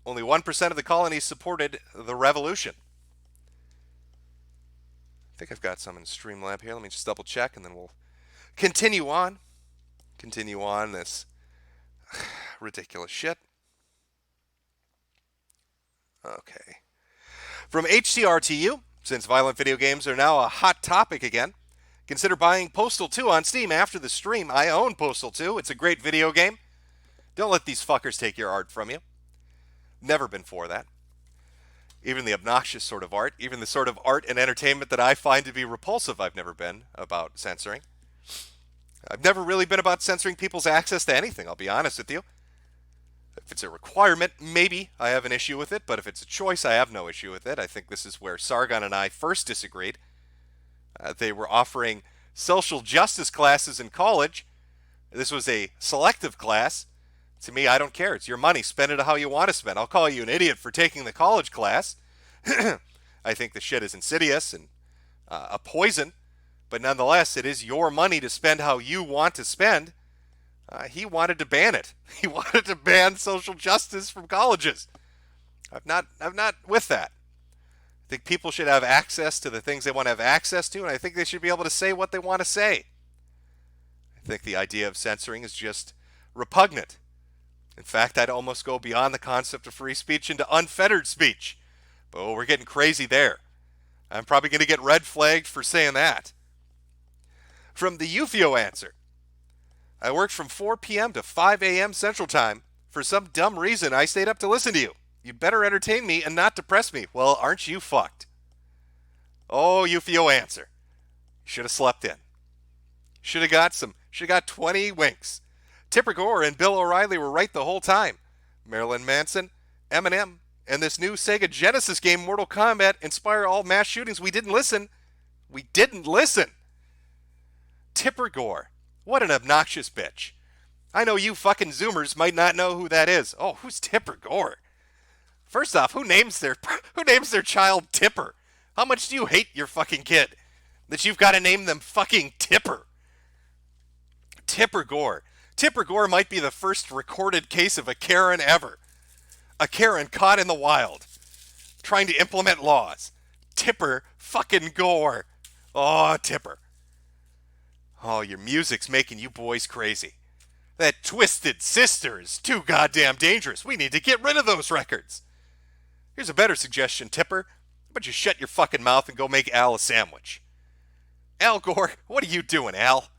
only 1% of the colonies supported the revolution. I think I've got some in Streamlab here. Let me just double check and then we'll continue on this ridiculous shit. Okay. From HTRTU, since violent video games are now a hot topic again, consider buying Postal 2 on Steam after the stream. I own Postal 2. It's a great video game. Don't let these fuckers take your art from you. Never been for that. Even the obnoxious sort of art, even the sort of art and entertainment that I find to be repulsive, I've never been about censoring. I've never really been about censoring people's access to anything, I'll be honest with you. If it's a requirement, maybe I have an issue with it, but if it's a choice, I have no issue with it. I think this is where Sargon and I first disagreed. They were offering social justice classes in college. This was a selective class. To me, I don't care. It's your money. Spend it how you want to spend. I'll call you an idiot for taking the college class. I think the shit is insidious and a poison. But nonetheless, it is your money to spend how you want to spend. He wanted to ban it. He wanted to ban social justice from colleges. I'm not with that. I think people should have access to the things they want to have access to, and I think they should be able to say what they want to say. I think the idea of censoring is just repugnant. In fact, I'd almost go beyond the concept of free speech into unfettered speech. But we're getting crazy there. I'm probably going to get red flagged for saying that. From the UFO answer. I worked from 4 p.m. to 5 a.m. Central Time. For some dumb reason, I stayed up to listen to you. You better entertain me and not depress me. Well, aren't you fucked? Oh, UFO answer. Should have slept in. Should have got 20 winks. Tipper Gore and Bill O'Reilly were right the whole time. Marilyn Manson, Eminem, and this new Sega Genesis game, Mortal Kombat, inspire all mass shootings. We didn't listen. We didn't listen. Tipper Gore. What an obnoxious bitch. I know you fucking Zoomers might not know who that is. Oh, who's Tipper Gore? First off, who names their child Tipper? How much do you hate your fucking kid that you've got to name them fucking Tipper? Tipper Gore. Tipper Gore might be the first recorded case of a Karen ever. A Karen caught in the wild, trying to implement laws. Tipper fucking Gore. Oh, Tipper. Oh, your music's making you boys crazy. That Twisted Sister is too goddamn dangerous. We need to get rid of those records. Here's a better suggestion, Tipper. How about you shut your fucking mouth and go make Al a sandwich? Al Gore, what are you doing, Al?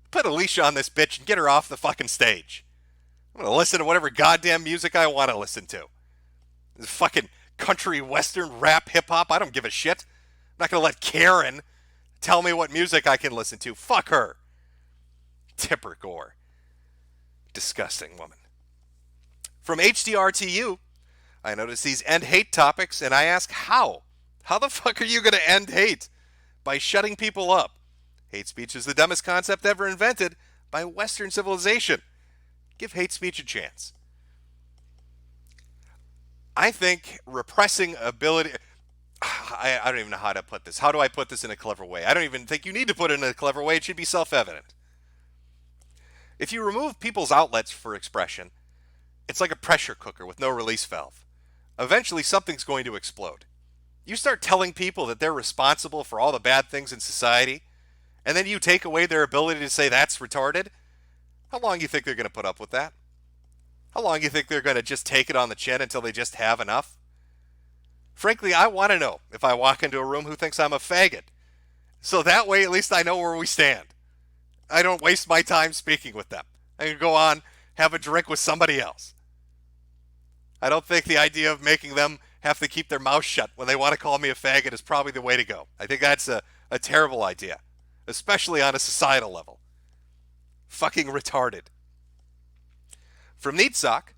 Put a leash on this bitch and get her off the fucking stage. I'm going to listen to whatever goddamn music I want to listen to. This fucking country, western, rap, hip-hop. I don't give a shit. I'm not going to let Karen tell me what music I can listen to. Fuck her. Tipper Gore. Disgusting woman. From HDRTU, I notice these end hate topics, and I ask how? How the fuck are you going to end hate? By shutting people up. Hate speech is the dumbest concept ever invented by Western civilization. Give hate speech a chance. I think repressing ability... I don't even know how to put this. How do I put this in a clever way? I don't even think you need to put it in a clever way. It should be self-evident. If you remove people's outlets for expression, it's like a pressure cooker with no release valve. Eventually, something's going to explode. You start telling people that they're responsible for all the bad things in society, and then you take away their ability to say that's retarded. How long do you think they're going to put up with that? How long do you think they're going to just take it on the chin until they just have enough? Frankly, I want to know if I walk into a room who thinks I'm a faggot. So that way, at least I know where we stand. I don't waste my time speaking with them. I can go on, have a drink with somebody else. I don't think the idea of making them have to keep their mouth shut when they want to call me a faggot is probably the way to go. I think that's a terrible idea, especially on a societal level. Fucking retarded. From Neat Sock,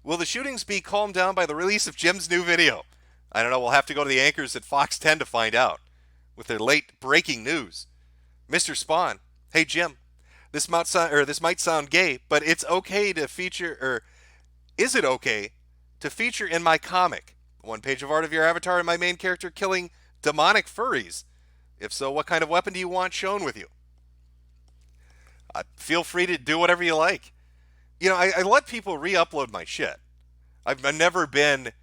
will the shootings be calmed down by the release of Jim's new video? I don't know, we'll have to go to the anchors at Fox 10 to find out, with their late breaking news. Mr. Spawn, hey Jim, this might sound gay, but it's okay to feature, or is it okay to feature in my comic one page of art of your avatar and my main character killing demonic furries? If so, what kind of weapon do you want shown with you? Feel free to do whatever you like. You know, I let people re-upload my shit. I've never been...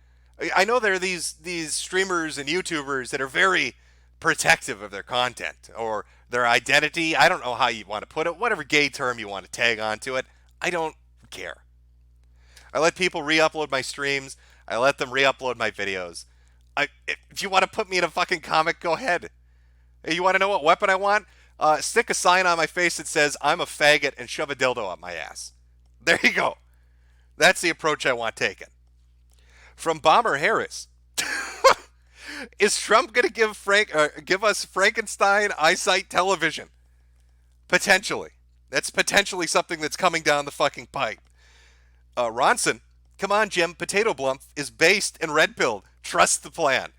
I know there are these streamers and YouTubers that are very protective of their content or their identity. I don't know how you want to put it. Whatever gay term you want to tag onto it. I don't care. I let people re-upload my streams. I let them re-upload my videos. If you want to put me in a fucking comic, go ahead. You want to know what weapon I want? Stick a sign on my face that says, I'm a faggot, and shove a dildo up my ass. There you go. That's the approach I want taken. From Bomber Harris. Is Trump going to give us Frankenstein eyesight television? Potentially. That's potentially something that's coming down the fucking pipe. Ronson, come on, Jim. Potato Blump is based in Red Pill. Trust the plan.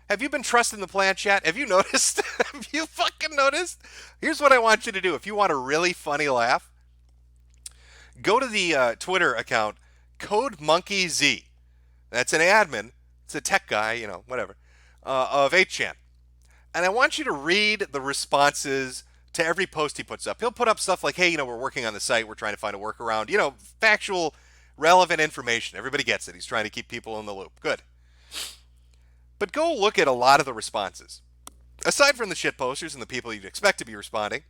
Have you been trusting the plan, chat? Have you noticed? Have you fucking noticed? Here's what I want you to do. If you want a really funny laugh, go to the Twitter account, CodeMonkeyZ. That's an admin. It's a tech guy, you know, whatever, of 8chan. And I want you to read the responses to every post he puts up. He'll put up stuff like, hey, you know, we're working on the site. We're trying to find a workaround. You know, factual, relevant information. Everybody gets it. He's trying to keep people in the loop. Good. But go look at a lot of the responses. Aside from the shit posters and the people you'd expect to be responding,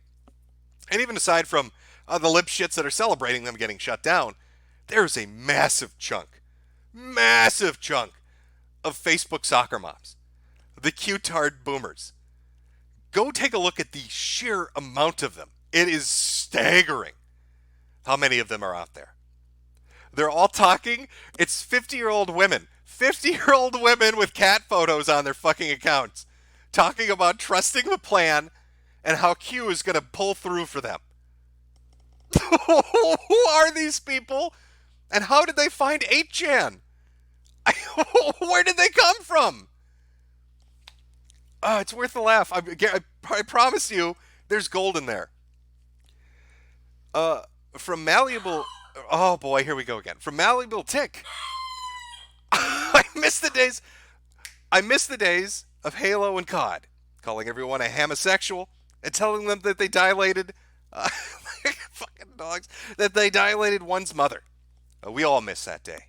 and even aside from the lip shits that are celebrating them getting shut down, there's a massive chunk of Facebook soccer moms, the Q-tard boomers. Go take a look at the sheer amount of them. It is staggering how many of them are out there. They're all talking. It's 50-year-old women. 50-year-old women with cat photos on their fucking accounts talking about trusting the plan and how Q is going to pull through for them. Who are these people? And how did they find 8chan? Where did they come from? It's worth a laugh. I promise you, there's gold in there. From Malleable... Oh boy, here we go again. From Malleable Tick. I miss the days of Halo and COD, calling everyone a homosexual and telling them that they dilated... fucking dogs. That they dilated one's mother. We all miss that day.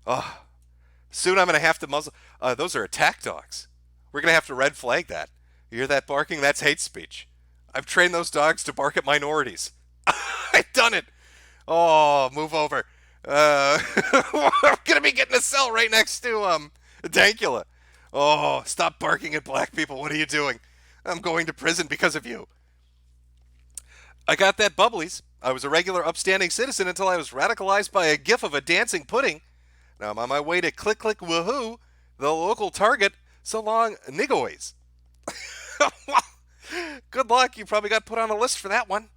Oh, soon I'm going to have to muzzle... those are attack dogs. We're going to have to red flag that. You hear that barking? That's hate speech. I've trained those dogs to bark at minorities. I've done it. Oh, move over. I'm going to be getting a cell right next to Dankula. Oh, stop barking at black people. What are you doing? I'm going to prison because of you. I got that bubblies. I was a regular upstanding citizen until I was radicalized by a gif of a dancing pudding. Now I'm on my way to Click Click Woohoo, the local Target. So long, niggoys. Good luck. You probably got put on a list for that one.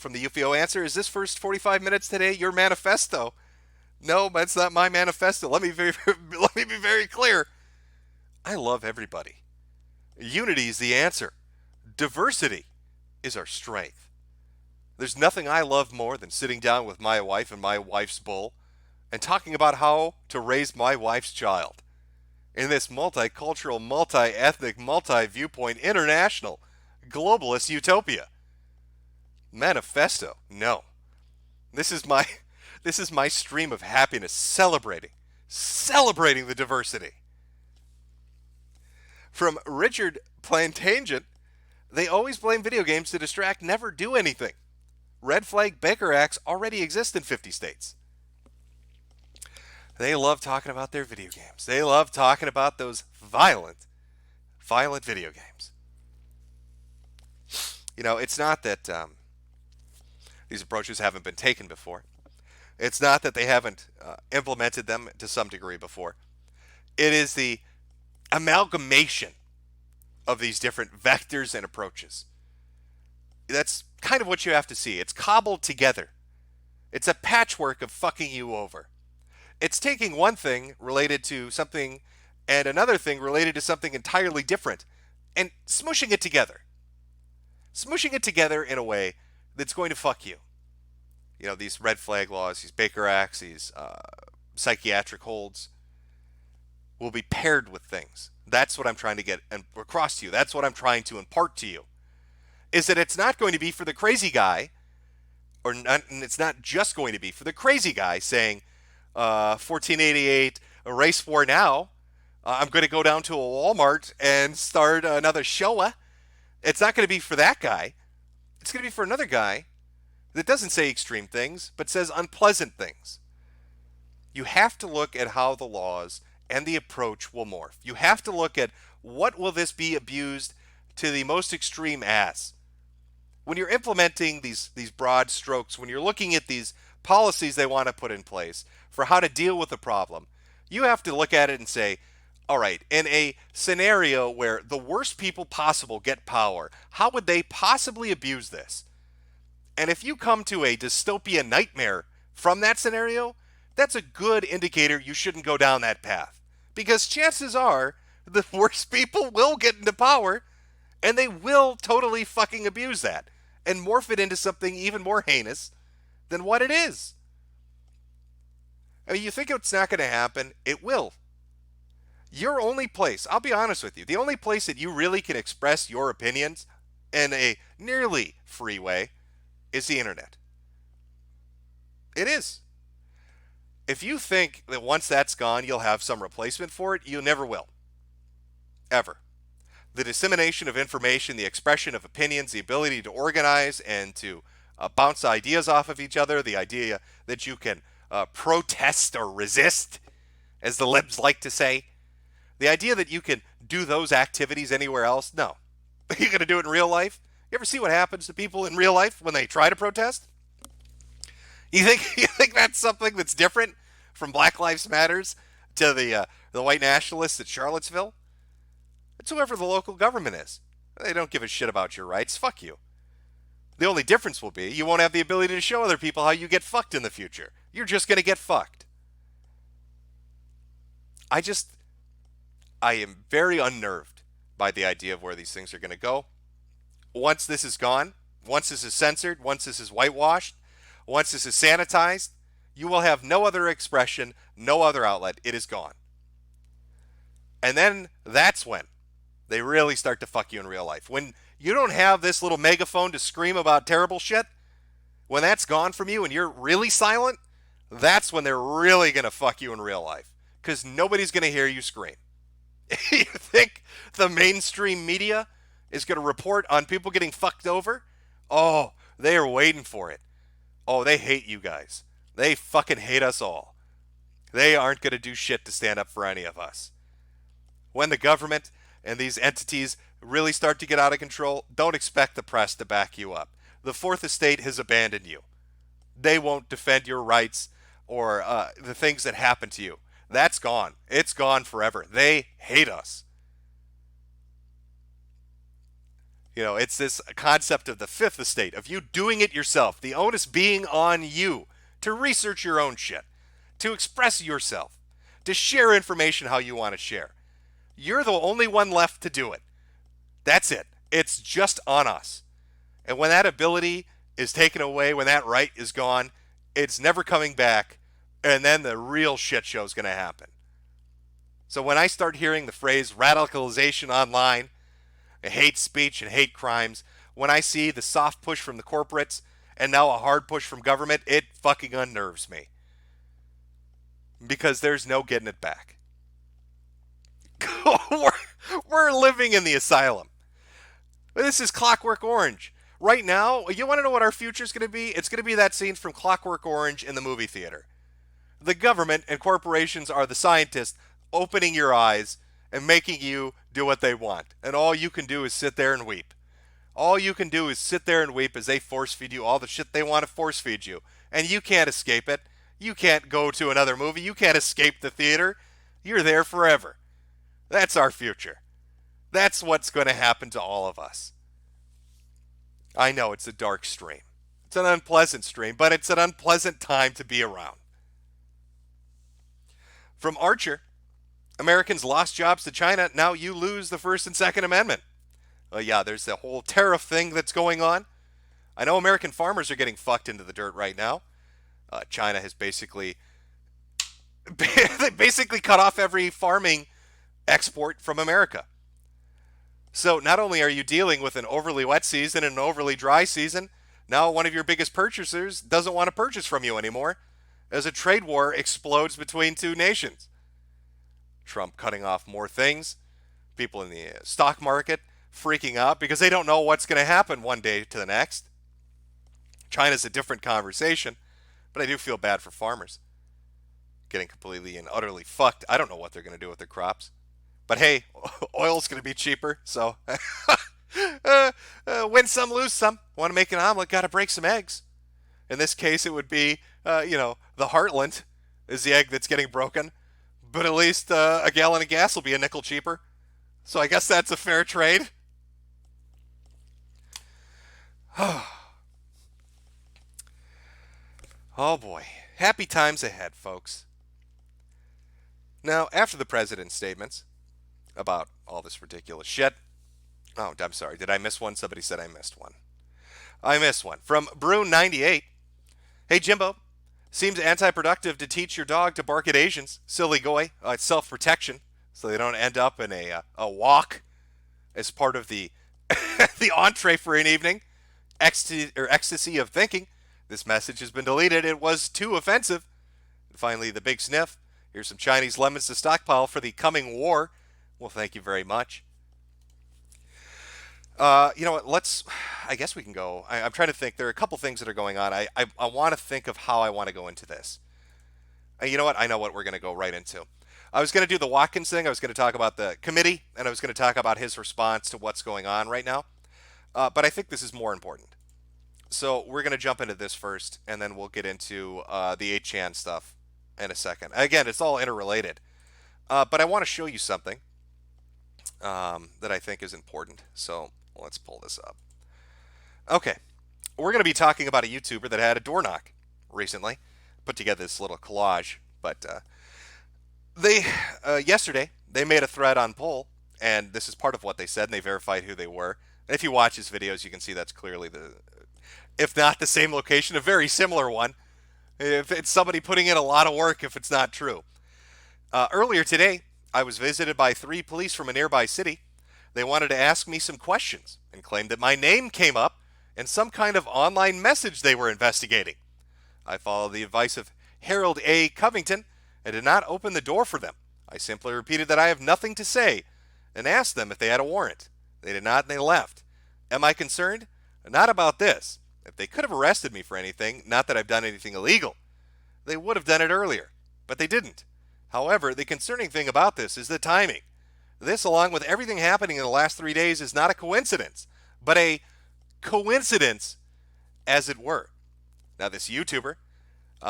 From the UFO answer, is this first 45 minutes today your manifesto? No, that's not my manifesto. Let me be very clear. I love everybody. Unity is the answer. Diversity is our strength. There's nothing I love more than sitting down with my wife and my wife's bull and talking about how to raise my wife's child in this multicultural, multi-ethnic, multi-viewpoint, international, globalist utopia. Manifesto, no. This is my stream of happiness, celebrating the diversity. From Richard Plantangent, they always blame video games to distract, never do anything. Red flag Baker Acts already exist in 50 states. They love talking about their video games. They love talking about those violent video games. You know, it's not that these approaches haven't been taken before. It's not that they haven't implemented them to some degree before. It is the amalgamation of these different vectors and approaches. That's kind of what you have to see. It's cobbled together. It's a patchwork of fucking you over. It's taking one thing related to something and another thing related to something entirely different and smooshing it together. Smooshing it together in a way that's going to fuck you. You know, these red flag laws, these Baker Acts, these psychiatric holds will be paired with things. That's what I'm trying to get across to you. That's what I'm trying to impart to you. Is that it's not going to be for the crazy guy, and it's not just going to be for the crazy guy saying, 1488, a race war now, I'm going to go down to a Walmart and start another Showa. It's not going to be for that guy. It's going to be for another guy that doesn't say extreme things, but says unpleasant things. You have to look at how the laws and the approach will morph. You have to look at what will this be abused to the most extreme as. When you're implementing these broad strokes, when you're looking at these policies they want to put in place for how to deal with the problem, you have to look at it and say, all right, in a scenario where the worst people possible get power, how would they possibly abuse this? And if you come to a dystopia nightmare from that scenario, that's a good indicator you shouldn't go down that path. Because chances are the worst people will get into power and they will totally fucking abuse that and morph it into something even more heinous than what it is. I mean, you think it's not going to happen? It will. Your only place, I'll be honest with you, the only place that you really can express your opinions in a nearly free way is the internet. It is. If you think that once that's gone, you'll have some replacement for it, you never will. Ever. The dissemination of information, the expression of opinions, the ability to organize and to bounce ideas off of each other, the idea that you can protest or resist, as the libs like to say, the idea that you can do those activities anywhere else, no. You're going to do it in real life? You ever see what happens to people in real life when they try to protest? You think that's something that's different from Black Lives Matters to the white nationalists at Charlottesville? It's whoever the local government is. They don't give a shit about your rights. Fuck you. The only difference will be you won't have the ability to show other people how you get fucked in the future. You're just going to get fucked. I am very unnerved by the idea of where these things are going to go. Once this is gone, once this is censored, once this is whitewashed, once this is sanitized, you will have no other expression, no other outlet. It is gone. And then that's when they really start to fuck you in real life. When you don't have this little megaphone to scream about terrible shit, when that's gone from you and you're really silent, that's when they're really going to fuck you in real life. Because nobody's going to hear you scream. You think the mainstream media is going to report on people getting fucked over? Oh, they are waiting for it. Oh, they hate you guys. They fucking hate us all. They aren't going to do shit to stand up for any of us. When the government and these entities really start to get out of control, don't expect the press to back you up. The Fourth Estate has abandoned you. They won't defend your rights or the things that happen to you. That's gone. It's gone forever. They hate us. You know, it's this concept of the fifth estate, of you doing it yourself, the onus being on you to research your own shit, to express yourself, to share information how you want to share. You're the only one left to do it. That's it. It's just on us. And when that ability is taken away, when that right is gone, it's never coming back, and then the real shit show is going to happen. So when I start hearing the phrase radicalization online, hate speech and hate crimes, when I see the soft push from the corporates and now a hard push from government, it fucking unnerves me. Because there's no getting it back. We're living in the asylum. This is Clockwork Orange. Right now, you want to know what our future is going to be? It's going to be that scene from Clockwork Orange in the movie theater. The government and corporations are the scientists opening your eyes and making you do what they want. And all you can do is sit there and weep. All you can do is sit there and weep as they force feed you all the shit they want to force feed you. And you can't escape it. You can't go to another movie. You can't escape the theater. You're there forever. That's our future. That's what's going to happen to all of us. I know it's a dark stream. It's an unpleasant stream, but it's an unpleasant time to be around. From Archer, Americans lost jobs to China. Now you lose the First and Second Amendment. Well, yeah, there's the whole tariff thing that's going on. I know American farmers are getting fucked into the dirt right now. China has basically cut off every farming export from America. So not only are you dealing with an overly wet season and an overly dry season, now one of your biggest purchasers doesn't want to purchase from you anymore as a trade war explodes between two nations. Trump cutting off more things, people in the stock market freaking out because they don't know what's going to happen one day to the next. China's a different conversation, but I do feel bad for farmers getting completely and utterly fucked. I don't know what they're going to do with their crops. But hey, oil's going to be cheaper, so win some, lose some. Want to make an omelet, got to break some eggs. In this case, it would be, the Heartland is the egg that's getting broken. But at least a gallon of gas will be a nickel cheaper. So I guess that's a fair trade. Oh boy. Happy times ahead, folks. Now, after the president's statements about all this ridiculous shit. Oh, I'm sorry. Did I miss one? Somebody said I missed one. I missed one. From Brew98. Hey, Jimbo. Seems anti-productive to teach your dog to bark at Asians. Silly goy. It's self-protection, so they don't end up in a walk as part of the the entree for an evening. Ecstasy of thinking. This message has been deleted. It was too offensive. And finally, the big sniff. Here's some Chinese lemons to stockpile for the coming war. Well, thank you very much. You know what? I guess we can go. I'm trying to think. There are a couple things that are going on. I want to think of how I want to go into this. You know what? I know what we're going to go right into. I was going to do the Watkin thing. I was going to talk about the committee, and I was going to talk about his response to what's going on right now. But I think this is more important. So we're going to jump into this first, and then we'll get into the 8chan stuff in a second. Again, it's all interrelated. But I want to show you something that I think is important. So let's pull this up. Okay. We're going to be talking about a YouTuber that had a door knock recently. Put together this little collage. But yesterday, they made a thread on Poll, and this is part of what they said, and they verified who they were. And if you watch his videos, you can see that's clearly if not the same location, a very similar one. If it's somebody putting in a lot of work, if it's not true. Earlier today, I was visited by 3 police from a nearby city. They wanted to ask me some questions and claimed that my name came up in some kind of online message they were investigating. I followed the advice of Harold A. Covington and did not open the door for them. I simply repeated that I have nothing to say and asked them if they had a warrant. They did not, and they left. Am I concerned? Not about this. If they could have arrested me for anything, not that I've done anything illegal, they would have done it earlier, but they didn't. However, the concerning thing about this is the timing. This, along with everything happening in the last 3 days, is not a coincidence, but a coincidence, as it were. Now, this YouTuber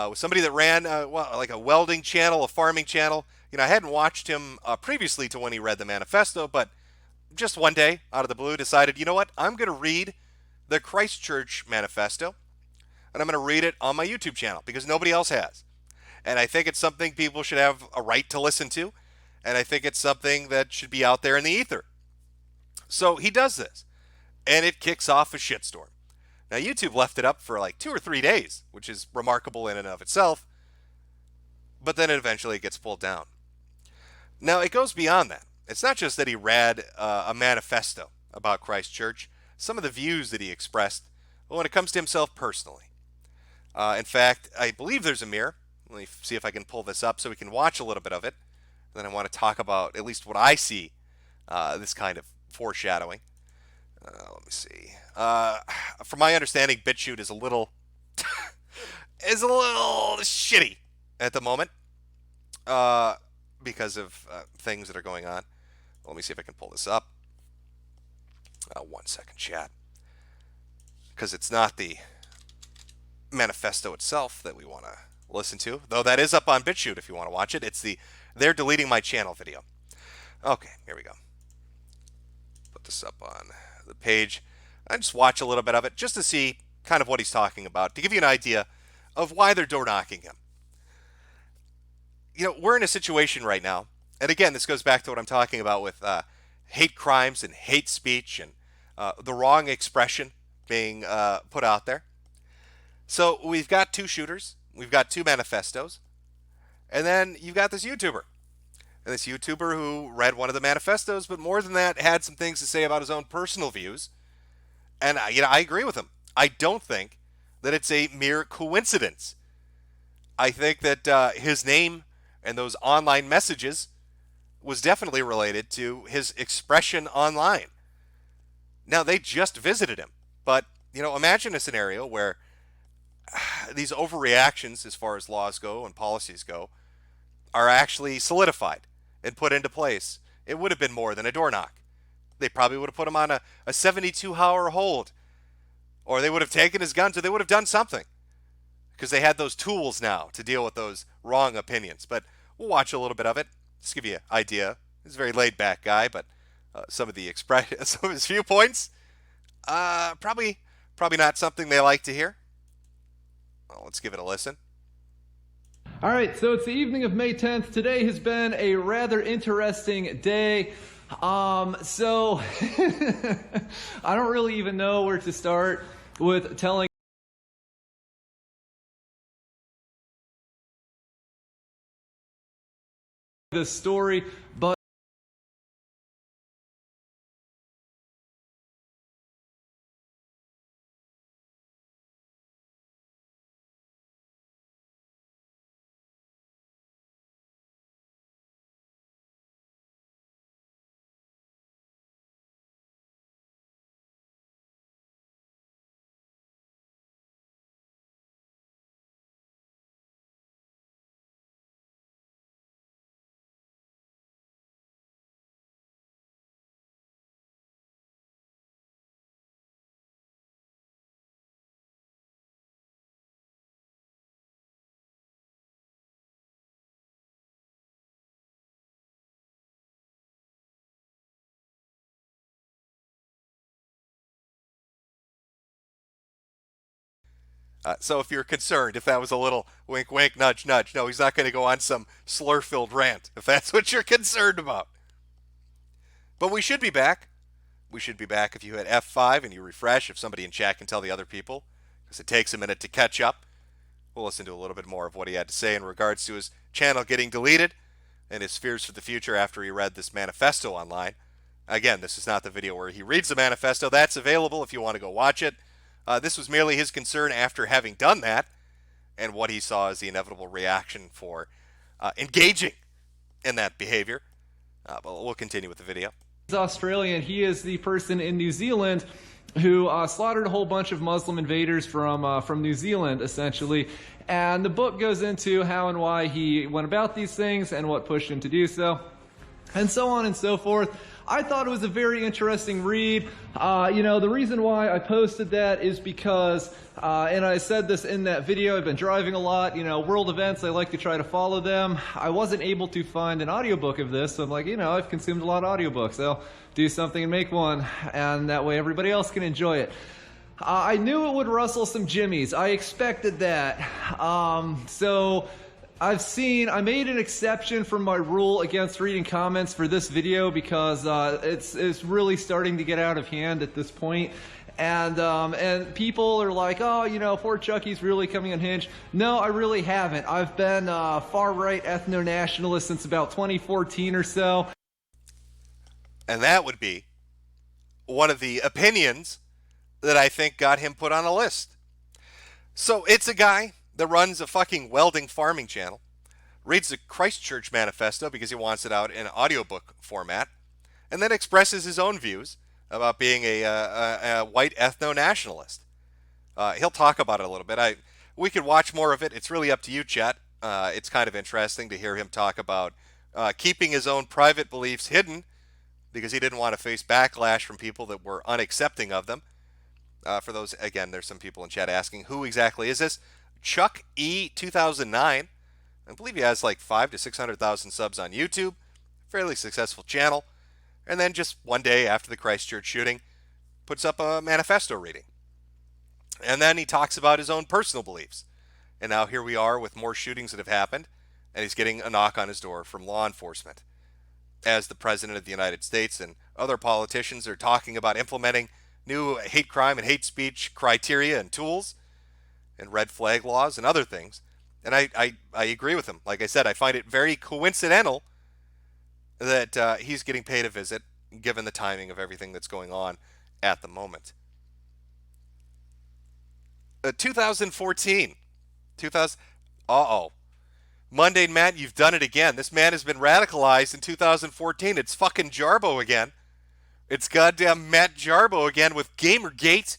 with somebody that ran like a welding channel, a farming channel. You know, I hadn't watched him previously to when he read the manifesto, but just one day, out of the blue, decided, you know what, I'm going to read the Christchurch manifesto, and I'm going to read it on my YouTube channel because nobody else has. And I think it's something people should have a right to listen to, and I think it's something that should be out there in the ether. So he does this, and it kicks off a shitstorm. Now, YouTube left it up for like 2 or 3 days, which is remarkable in and of itself, but then it eventually gets pulled down. Now, it goes beyond that. It's not just that he read a manifesto about Christchurch, some of the views that he expressed when it comes to himself personally. In fact, I believe there's a mirror. Let me see if I can pull this up so we can watch a little bit of it. Then I want to talk about at least what I see, this kind of foreshadowing. Let me see. From my understanding, BitChute is a little shitty at the moment because of things that are going on. Let me see if I can pull this up. 1 second, chat. Because it's not the manifesto itself that we want to listen to, though that is up on BitChute if you want to watch it. It's the they're deleting my channel video. Okay, here we go. Put this up on the page. I just watch a little bit of it just to see kind of what he's talking about, to give you an idea of why they're door knocking him. You know, we're in a situation right now, and again, this goes back to what I'm talking about with hate crimes and hate speech and the wrong expression being put out there. So we've got 2 shooters, we've got 2 manifestos, and then you've got this YouTuber. And this YouTuber who read one of the manifestos, but more than that, had some things to say about his own personal views. And I agree with him. I don't think that it's a mere coincidence. I think that his name and those online messages was definitely related to his expression online. Now, they just visited him. But, imagine a scenario where these overreactions, as far as laws go and policies go, are actually solidified and put into place. It would have been more than a door knock. They probably would have put him on a 72-hour hold. Or they would have taken his guns, or they would have done something. Because they had those tools now to deal with those wrong opinions. But we'll watch a little bit of it. Just give you an idea. He's a very laid-back guy, but some of his viewpoints, probably not something they like to hear. Well, let's give it a listen. All right, so it's the evening of May 10th. Today has been a rather interesting day. So I don't really even know where to start with telling this story, but So if you're concerned, if that was a little wink, wink, nudge, nudge, no, he's not going to go on some slur-filled rant, if that's what you're concerned about. But we should be back. We should be back if you hit F5 and you refresh, if somebody in chat can tell the other people, because it takes a minute to catch up. We'll listen to a little bit more of what he had to say in regards to his channel getting deleted and his fears for the future after he read this manifesto online. Again, this is not the video where he reads the manifesto. That's available if you want to go watch it. This was merely his concern after having done that and what he saw as the inevitable reaction for engaging in that behavior. But we'll continue with the video. he's Australian. He is the person in New Zealand who slaughtered a whole bunch of Muslim invaders from New Zealand, essentially. And the book goes into how and why he went about these things and what pushed him to do so. and so on and so forth. I thought it was a very interesting read. The reason why I posted that is because, and I said this in that video, I've been driving a lot, world events, I like to try to follow them. I wasn't able to find an audiobook of this, so I'm like, I've consumed a lot of audiobooks. I'll do something and make one, and that way everybody else can enjoy it. I knew it would rustle some jimmies. I expected that. So I made an exception from my rule against reading comments for this video because it's really starting to get out of hand at this point. And people are like, poor Chucky's really coming unhinged. No, I really haven't. I've been far-right ethno-nationalist since about 2014 or so. And that would be one of the opinions that I think got him put on a list. So it's a guy that runs a fucking welding farming channel, reads the Christchurch Manifesto because he wants it out in audiobook format, and then expresses his own views about being a white ethno-nationalist. He'll talk about it a little bit. We could watch more of it. It's really up to you, chat. It's kind of interesting to hear him talk about keeping his own private beliefs hidden because he didn't want to face backlash from people that were unaccepting of them. For those, again, there's some people in chat asking, who exactly is this? Cuck E 2009. I believe he has like 500,000 to 600,000 subs on YouTube. Fairly successful channel. And then just one day after the Christchurch shooting, puts up a manifesto reading. And then he talks about his own personal beliefs. And now here we are with more shootings that have happened, and he's getting a knock on his door from law enforcement. As the President of the United States and other politicians are talking about implementing new hate crime and hate speech criteria and tools and red flag laws and other things. And I agree with him. Like I said, I find it very coincidental that he's getting paid a visit given the timing of everything that's going on at the moment. 2014. Mundane Matt, you've done it again. This man has been radicalized in 2014. It's fucking Jarbo again. It's goddamn Matt Jarbo again with Gamergate.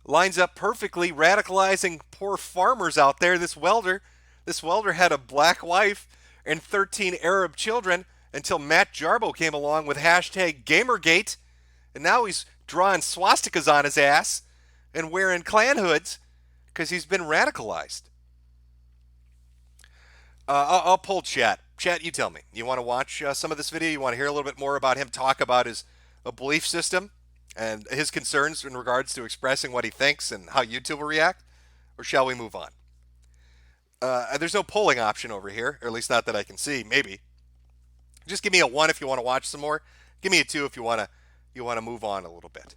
Lines up perfectly, radicalizing poor farmers out there. This welder had a black wife and 13 Arab children until Matt Jarbo came along with hashtag Gamergate. And now he's drawing swastikas on his ass and wearing Klan hoods because he's been radicalized. I'll pull chat. Chat, you tell me. You want to watch some of this video? You want to hear a little bit more about him talk about his belief system and his concerns in regards to expressing what he thinks and how YouTube will react? Or shall we move on? There's no polling option over here, or at least not that I can see. Maybe. Just give me a 1 if you want to watch some more. Give me a 2 if you want to move on a little bit.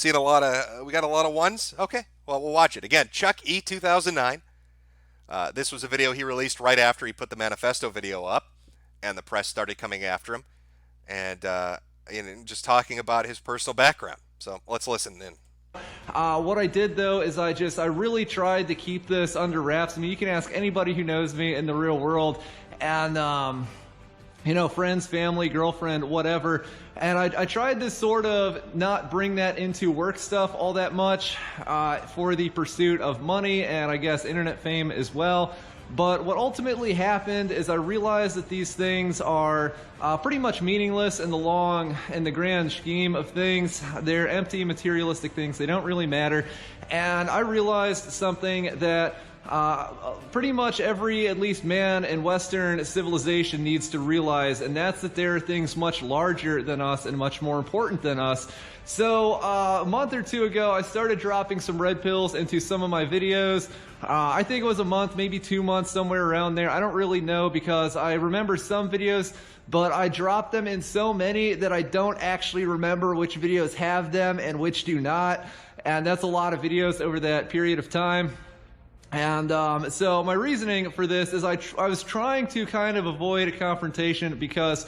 We got a lot of 1s? Okay, well, we'll watch it. Again, Cuck E 2009. This was a video he released right after he put the Manifesto video up, and the press started coming after him, and just talking about his personal background. So let's listen in. What I did, though, is I really tried to keep this under wraps. I mean, you can ask anybody who knows me in the real world, and friends, family, girlfriend, whatever. And I tried to sort of not bring that into work stuff all that much for the pursuit of money and I guess internet fame as well. But what ultimately happened is I realized that these things are pretty much meaningless in the grand scheme of things. They're empty, materialistic things. They don't really matter. And I realized something that pretty much every, at least man in Western civilization needs to realize, and that's that there are things much larger than us and much more important than us. So a month or 2 ago, I started dropping some red pills into some of my videos. I think it was a month, maybe 2 months, somewhere around there. I don't really know because I remember some videos, but I dropped them in so many that I don't actually remember which videos have them and which do not. And that's a lot of videos over that period of time. And so my reasoning for this is I was trying to kind of avoid a confrontation because,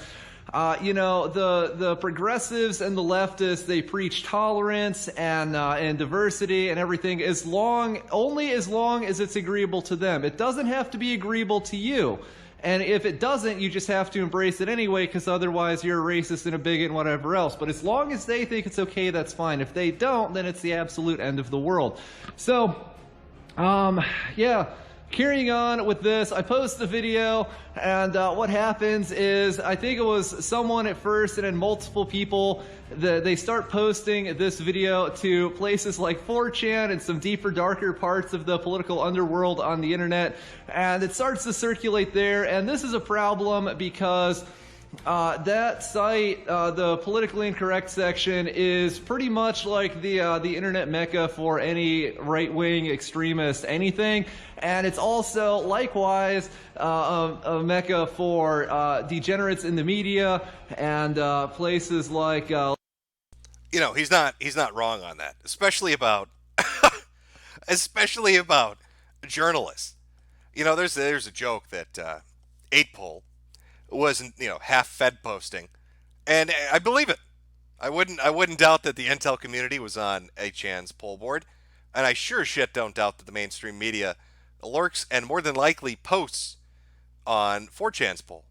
the progressives and the leftists, they preach tolerance and diversity and everything only as long as it's agreeable to them. It doesn't have to be agreeable to you. And if it doesn't, you just have to embrace it anyway because otherwise you're a racist and a bigot and whatever else. But as long as they think it's okay, that's fine. If they don't, then it's the absolute end of the world. So... carrying on with this, I post the video, and what happens is, I think it was someone at first and then multiple people, they start posting this video to places like 4chan and some deeper, darker parts of the political underworld on the internet, and it starts to circulate there. And this is a problem because that site, the politically incorrect section, is pretty much like the internet mecca for any right-wing extremist anything, and it's also likewise a mecca for degenerates in the media and places like. He's not wrong on that, especially about journalists. There's a joke that 8pol wasn't half-fed posting, and I believe it. I wouldn't doubt that the intel community was on 8chan's poll board, and I sure shit don't doubt that the mainstream media lurks and more than likely posts on 4chan's poll.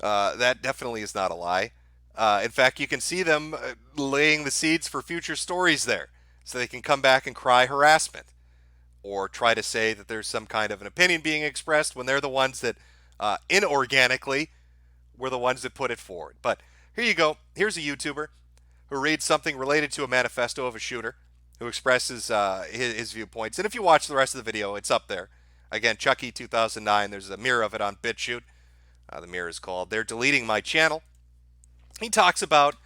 That definitely is not a lie. In fact, you can see them laying the seeds for future stories there, so they can come back and cry harassment, or try to say that there's some kind of an opinion being expressed when they're the ones that inorganically were the ones that put it forward. But here you go. Here's a YouTuber who reads something related to a manifesto of a shooter, who expresses his viewpoints. And if you watch the rest of the video, it's up there. Again, Chucky 2009. There's a mirror of it on BitChute. The mirror is called "They're Deleting My Channel." He talks about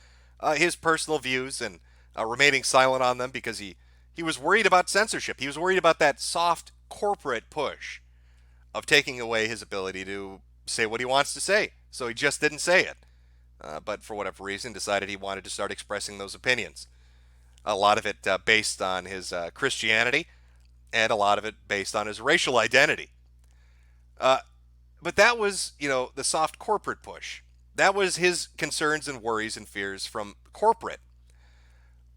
his personal views and remaining silent on them because he was worried about censorship. He was worried about that soft corporate push of taking away his ability to say what he wants to say. So he just didn't say it. But for whatever reason, decided he wanted to start expressing those opinions. A lot of it based on his Christianity, and a lot of it based on his racial identity. But that was, the soft corporate push. That was his concerns and worries and fears from corporate.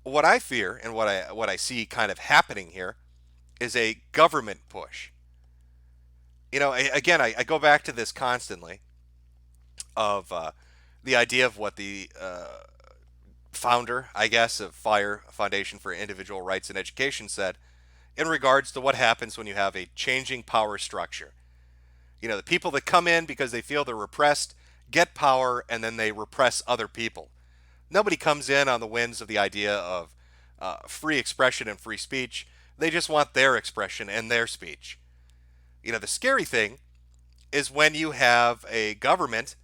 What I fear and what I see kind of happening here is a government push. Again, I go back to this constantly of the idea of what the founder, I guess, of FIRE, Foundation for Individual Rights and Education, said in regards to what happens when you have a changing power structure. The people that come in because they feel they're repressed get power, and then they repress other people. Nobody comes in on the winds of the idea of free expression and free speech. They just want their expression and their speech. The scary thing is when you have a government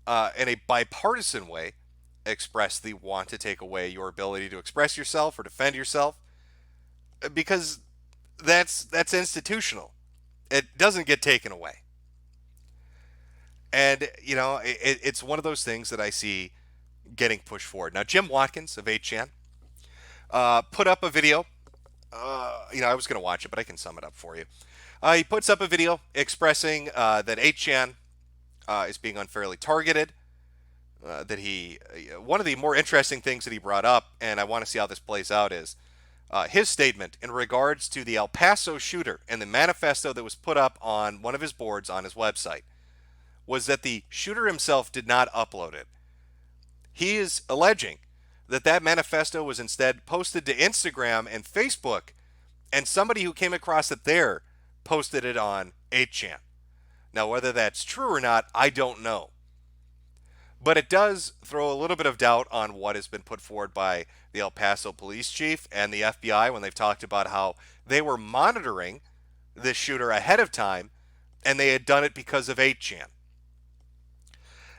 in a bipartisan way express the want to take away your ability to express yourself or defend yourself, because that's institutional. It doesn't get taken away. And, it's one of those things that I see getting pushed forward. Now, Jim Watkins of 8chan put up a video. I was going to watch it, but I can sum it up for you. He puts up a video expressing that 8chan is being unfairly targeted. One of the more interesting things that he brought up, and I want to see how this plays out, is his statement in regards to the El Paso shooter and the manifesto that was put up on one of his boards on his website, was that the shooter himself did not upload it. He is alleging that manifesto was instead posted to Instagram and Facebook, and somebody who came across it there posted it on 8chan. Now, whether that's true or not, I don't know. But it does throw a little bit of doubt on what has been put forward by the El Paso police chief and the FBI when they've talked about how they were monitoring this shooter ahead of time, and they had done it because of 8chan.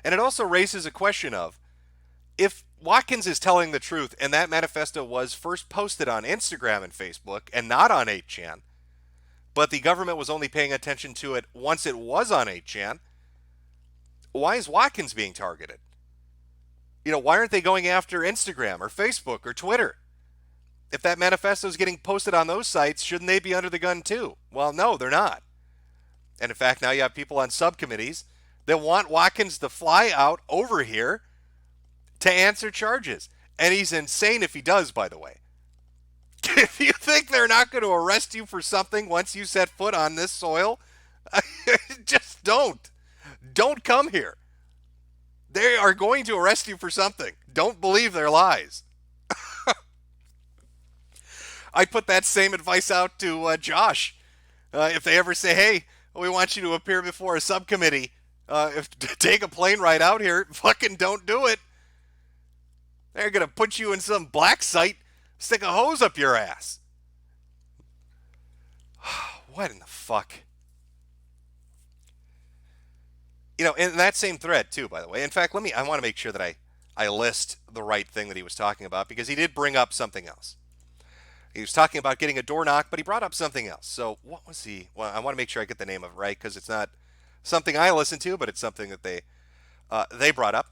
And it also raises a question of, if Watkins is telling the truth and that manifesto was first posted on Instagram and Facebook and not on 8chan, but the government was only paying attention to it once it was on 8chan, why is Watkins being targeted? Why aren't they going after Instagram or Facebook or Twitter? If that manifesto is getting posted on those sites, shouldn't they be under the gun too? Well, no, they're not. And in fact, now you have people on subcommittees that want Watkins to fly out over here to answer charges. And he's insane if he does, by the way. If you think they're not going to arrest you for something once you set foot on this soil, just don't. Don't come here. They are going to arrest you for something. Don't believe their lies. I put that same advice out to Josh If they ever say, hey, we want you to appear before a subcommittee, if take a plane ride out here, fucking don't do it. They're going to put you in some black site, stick a hose up your ass. What in the fuck? You know, in that same thread, too, by the way. In fact, I want to make sure that I list the right thing that he was talking about, because he did bring up something else. He was talking about getting a door knock, but he brought up something else. So what was he? Well, I want to make sure I get the name of it right, because it's not something I listen to, but it's something that they brought up.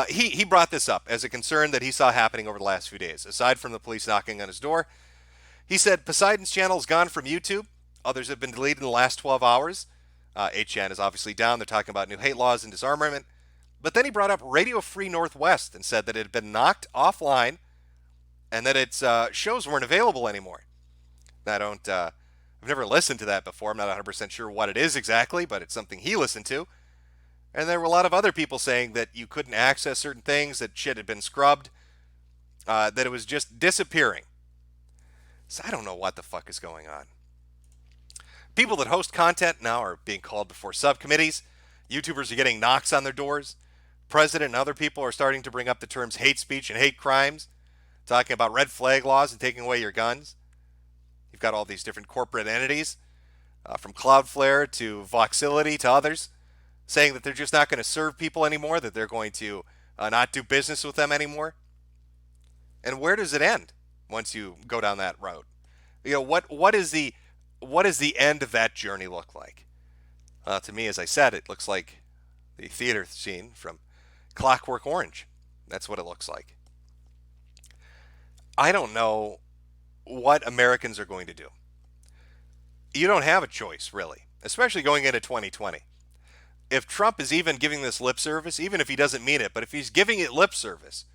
He brought this up as a concern that he saw happening over the last few days. Aside from the police knocking on his door, he said Poseidon's channel is gone from YouTube. Others have been deleted in the last 12 hours. 8chan is obviously down. They're talking about new hate laws and disarmament. But then he brought up Radio Free Northwest and said that it had been knocked offline and that its shows weren't available anymore. Now, I've never listened to that before. I'm not 100% sure what it is exactly, but it's something he listened to. And there were a lot of other people saying that you couldn't access certain things, that shit had been scrubbed, that it was just disappearing. So I don't know what the fuck is going on. People that host content now are being called before subcommittees. YouTubers are getting knocks on their doors. President and other people are starting to bring up the terms hate speech and hate crimes, talking about red flag laws and taking away your guns. You've got all these different corporate entities, from Cloudflare to Voxility to others, saying that they're just not going to serve people anymore, that they're going to not do business with them anymore. And where does it end once you go down that road? You know, what does the end of that journey look like? To me, as I said, it looks like the theater scene from Clockwork Orange. That's what it looks like. I don't know what Americans are going to do. You don't have a choice, really, especially going into 2020. If Trump is even giving this lip service, even if he doesn't mean it, but if he's giving it lip service,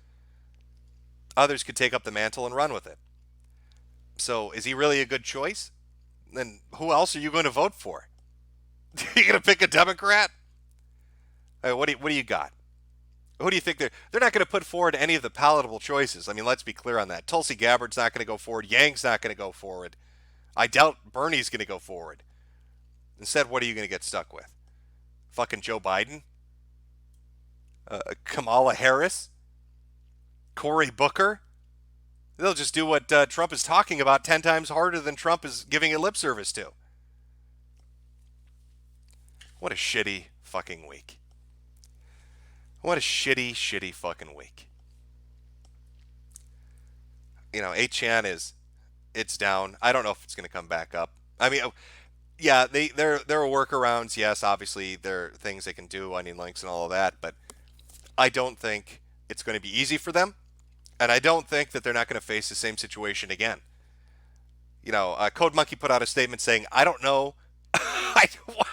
others could take up the mantle and run with it. So is he really a good choice? Then who else are you going to vote for? Are you going to pick a Democrat? What do you got? Who do you think they're not going to put forward any of the palatable choices? I mean, let's be clear on that. Tulsi Gabbard's not going to go forward. Yang's not going to go forward. I doubt Bernie's going to go forward. Instead, what are you going to get stuck with? Fucking Joe Biden? Kamala Harris? Cory Booker? They'll just do what Trump is talking about 10 times harder than Trump is giving it lip service to. What a shitty fucking week. What a shitty fucking week. You know, 8chan it's down. I don't know if it's going to come back up. I mean, yeah, there are workarounds. Yes, obviously there are things they can do, onion links and all of that, but I don't think it's going to be easy for them, and I don't think that they're not going to face the same situation again. You know, Code Monkey put out a statement saying, I don't know,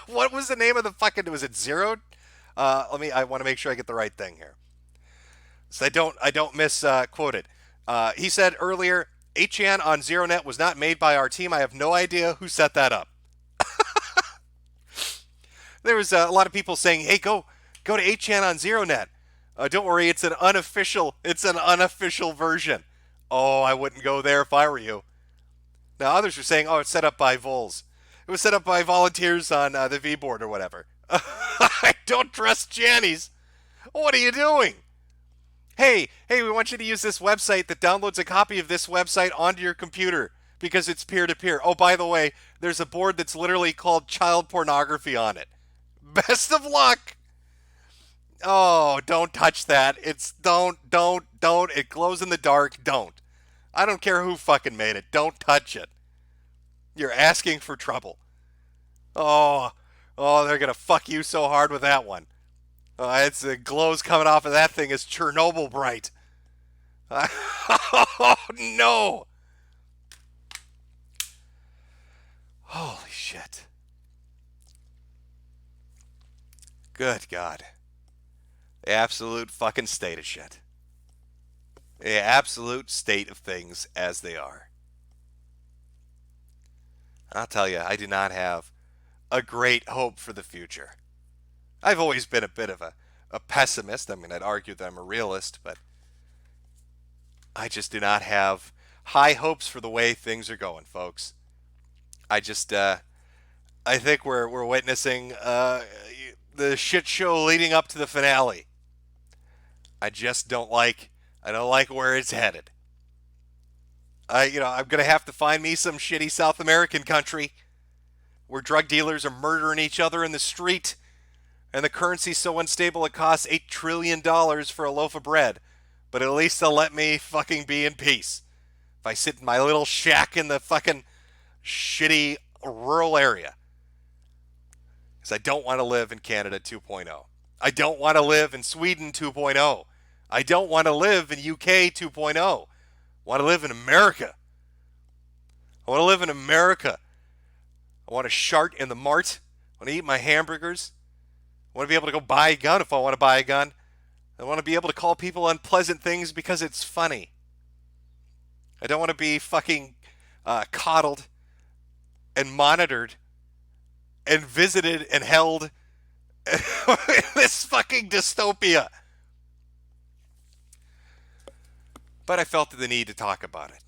what was the name of the fucking, was it Zero? I want to make sure I get the right thing here, so I don't misquote it. He said earlier, 8chan on ZeroNet was not made by our team. I have no idea who set that up. There was a lot of people saying, hey, go to 8chan on ZeroNet. Don't worry, it's an unofficial version. Oh, I wouldn't go there if I were you. Now, others were saying, oh, it's set up by vols. It was set up by volunteers on the V-board or whatever. I don't trust Jannies. What are you doing? Hey, we want you to use this website that downloads a copy of this website onto your computer because it's peer-to-peer. Oh, by the way, there's a board that's literally called child pornography on it. Best of luck. Oh, don't touch that. Don't. It glows in the dark. Don't. I don't care who fucking made it. Don't touch it. You're asking for trouble. Oh, they're going to fuck you so hard with that one. It's the glows coming off of that thing is Chernobyl bright. Oh, no. Holy shit. Good God. The absolute fucking state of shit. The absolute state of things as they are. I'll tell you, I do not have a great hope for the future. I've always been a bit of a pessimist. I mean, I'd argue that I'm a realist, but I just do not have high hopes for the way things are going, folks. I just, I think we're witnessing the shit show leading up to the finale. I just don't like. I don't like where it's headed. I'm gonna have to find me some shitty South American country where drug dealers are murdering each other in the street, and the currency's so unstable it costs $8 trillion for a loaf of bread. But at least they'll let me fucking be in peace. If I sit in my little shack in the fucking shitty rural area. Because I don't want to live in Canada 2.0. I don't want to live in Sweden 2.0. I don't want to live in UK 2.0. I want to live in America. I want to live in America. I want to shart in the mart. I want to eat my hamburgers. I want to be able to go buy a gun if I want to buy a gun. I want to be able to call people unpleasant things because it's funny. I don't want to be fucking coddled and monitored and visited and held in this fucking dystopia. But I felt the need to talk about it.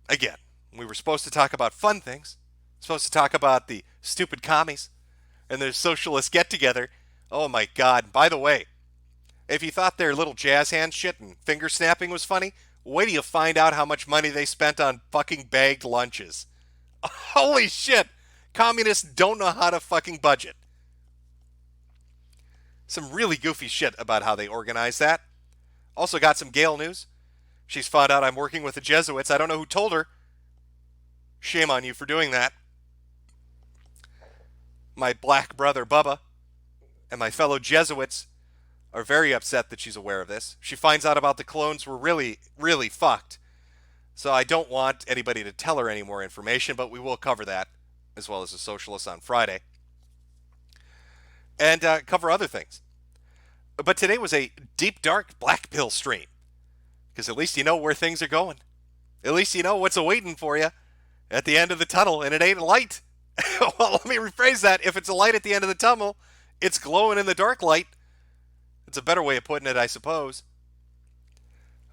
Again, we were supposed to talk about fun things. Supposed to talk about the stupid commies and their socialist get-together. Oh my God. By the way, if you thought their little jazz hand shit and finger snapping was funny, wait till you find out how much money they spent on fucking bagged lunches. Holy shit. Communists don't know how to fucking budget. Some really goofy shit about how they organize that. Also got some Gail news. She's found out I'm working with the Jesuits. I don't know who told her. Shame on you for doing that. My black brother Bubba and my fellow Jesuits are very upset that she's aware of this. She finds out about the clones were really, really fucked. So I don't want anybody to tell her any more information, but we will cover that, as well as the socialists on Friday. And cover other things. But today was a deep, dark, black pill stream. Because at least you know where things are going. At least you know what's awaiting for you at the end of the tunnel, and it ain't light. Well, let me rephrase that. If it's a light at the end of the tunnel, it's glowing in the dark light. It's a better way of putting it, I suppose.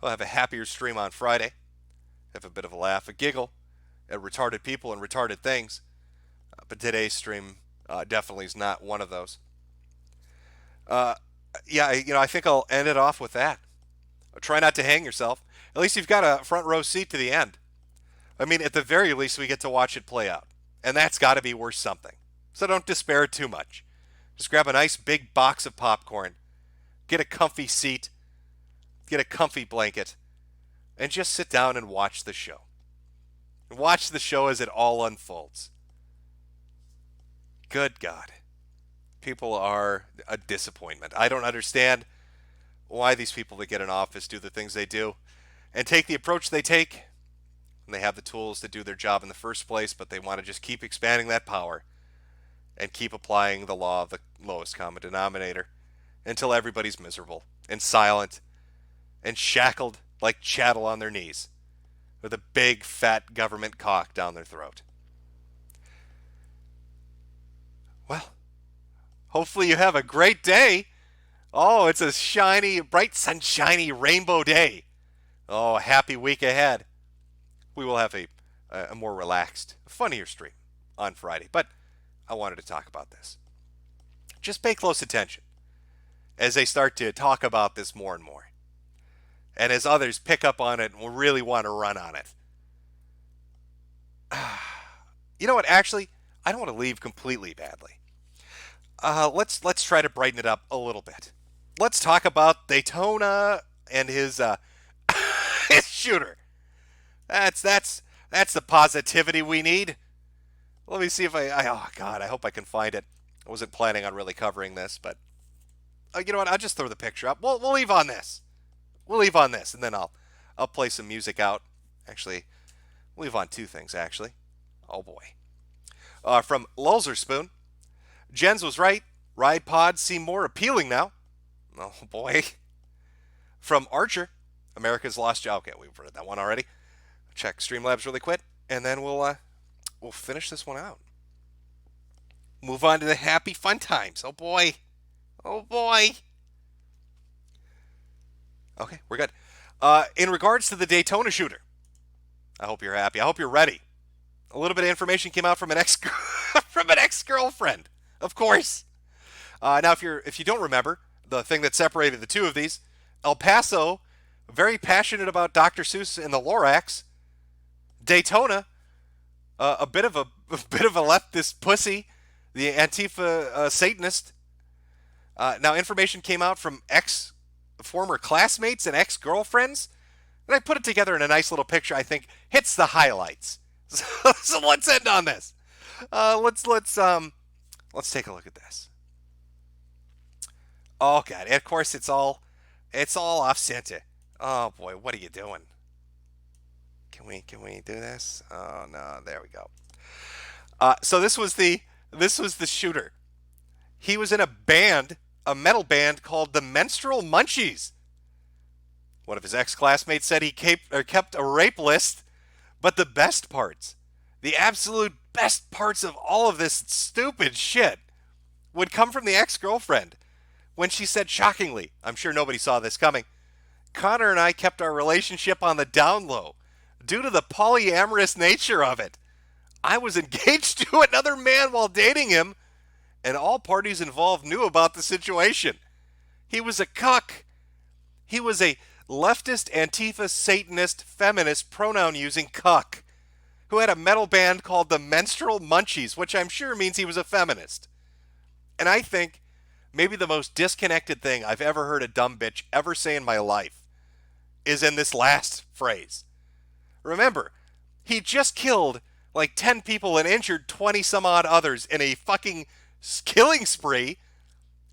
I'll have a happier stream on Friday. Have a bit of a laugh, a giggle at retarded people and retarded things. But today's stream definitely is not one of those. I think I'll end it off with that. Try not to hang yourself. At least you've got a front row seat to the end. I mean, at the very least, we get to watch it play out. And that's got to be worth something. So don't despair too much. Just grab a nice big box of popcorn. Get a comfy seat. Get a comfy blanket. And just sit down and watch the show. Watch the show as it all unfolds. Good God. People are a disappointment. I don't understand why these people that get in office do the things they do and take the approach they take. And they have the tools to do their job in the first place, but they want to just keep expanding that power and keep applying the law of the lowest common denominator until everybody's miserable and silent and shackled like chattel on their knees with a big fat government cock down their throat. Well, hopefully you have a great day. Oh, it's a shiny, bright, sunshiny rainbow day. Oh, a happy week ahead. We will have a more relaxed, funnier stream on Friday. But I wanted to talk about this. Just pay close attention as they start to talk about this more and more. And as others pick up on it and will really want to run on it. You know what? Actually, I don't want to leave completely badly. Let's try to brighten it up a little bit. Let's talk about Daytona and his his shooter. That's the positivity we need. Let me see if oh God, I hope I can find it. I wasn't planning on really covering this, but you know what? I'll just throw the picture up. We'll leave on this. We'll leave on this, and then I'll play some music out. Actually, we'll leave on two things. Actually, oh boy. From Lulzerspoon, Jens was right. Ride pods seem more appealing now. Oh boy. From Archer, America's Lost Job. Okay, we've read that one already. Check Streamlabs really quick, and then we'll finish this one out. Move on to the happy fun times. Oh boy. Oh boy. Okay, we're good. In regards to the Daytona shooter, I hope you're happy. I hope you're ready. A little bit of information came out from an ex-girlfriend, of course. Now, if you don't remember, the thing that separated the two of these, El Paso, very passionate about Dr. Seuss and the Lorax. Daytona, a bit of a leftist pussy, the Antifa Satanist. Now, information came out from former classmates and ex-girlfriends, and I put it together in a nice little picture. I think hits the highlights. So let's end on this. Let's take a look at this. Oh God! And of course, it's all off center. Oh boy, what are you doing? Can we do this? Oh no, there we go. So this was the shooter. He was in a metal band called the Menstrual Munchies. One of his ex-classmates said he kept a rape list, but the best parts, the absolute best parts of all of this stupid shit, would come from the ex-girlfriend when she said, shockingly, I'm sure nobody saw this coming, Connor and I kept our relationship on the down low due to the polyamorous nature of it. I was engaged to another man while dating him, and all parties involved knew about the situation. He was a cuck. He was a leftist, Antifa, Satanist, feminist, pronoun-using cuck who had a metal band called the Menstrual Munchies, which I'm sure means he was a feminist. And I think maybe the most disconnected thing I've ever heard a dumb bitch ever say in my life is in this last phrase. Remember, he just killed like 10 people and injured 20 some odd others in a fucking killing spree,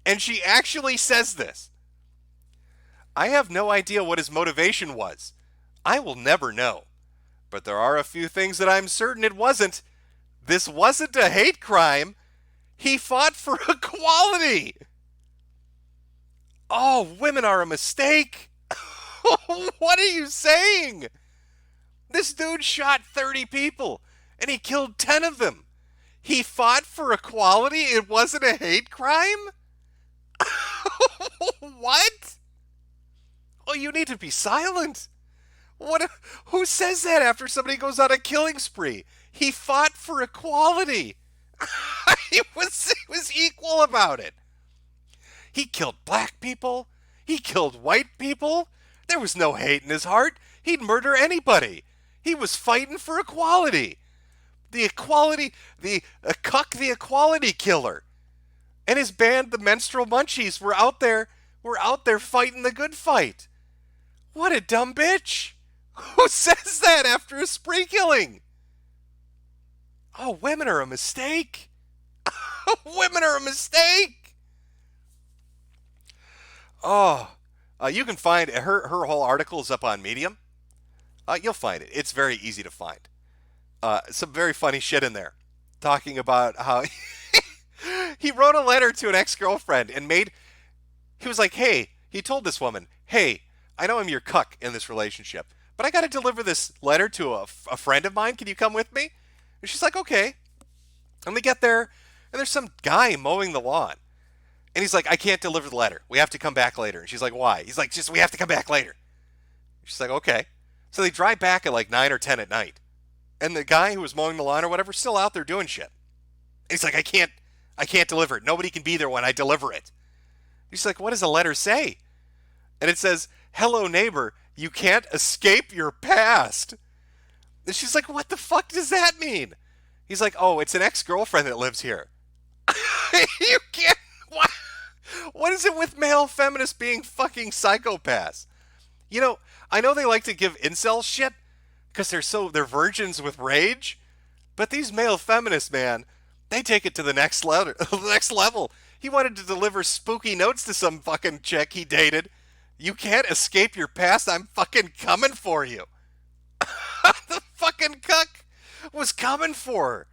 and she actually says this. I have no idea what his motivation was. I will never know. But there are a few things that I'm certain it wasn't. This wasn't a hate crime. He fought for equality. Oh, women are a mistake. What are you saying? This dude shot 30 people, and he killed 10 of them. He fought for equality? It wasn't a hate crime? What? Oh, you need to be silent. Who says that after somebody goes on a killing spree? He fought for equality. He was equal about it. He killed black people. He killed white people. There was no hate in his heart. He'd murder anybody. He was fighting for equality. The Cuck, the equality killer. And his band, the Menstrual Munchies, were out there fighting the good fight. What a dumb bitch. Who says that after a spree killing? Oh, women are a mistake. Women are a mistake. Oh, you can find her whole article is up on Medium. You'll find it. It's very easy to find. Some very funny shit in there, talking about how he wrote a letter to an ex-girlfriend and he was like, hey, he told this woman, hey, I know I'm your cuck in this relationship, but I got to deliver this letter to a friend of mine. Can you come with me? And she's like, okay. And we get there, and there's some guy mowing the lawn. And he's like, I can't deliver the letter. We have to come back later. And she's like, why? He's like, we have to come back later. She's like, okay. So they drive back at like 9 or 10 at night. And the guy who was mowing the lawn or whatever is still out there doing shit. And he's like, I can't deliver it. Nobody can be there when I deliver it. He's like, what does the letter say? And it says, hello, neighbor, you can't escape your past. And she's like, what the fuck does that mean? He's like, oh, it's an ex-girlfriend that lives here. You can't. What is it with male feminists being fucking psychopaths? You know, I know they like to give incel shit because they're virgins with rage, but these male feminists, man, they take it to the next level. He wanted to deliver spooky notes to some fucking chick he dated. You can't escape your past. I'm fucking coming for you. The fucking cuck was coming for her.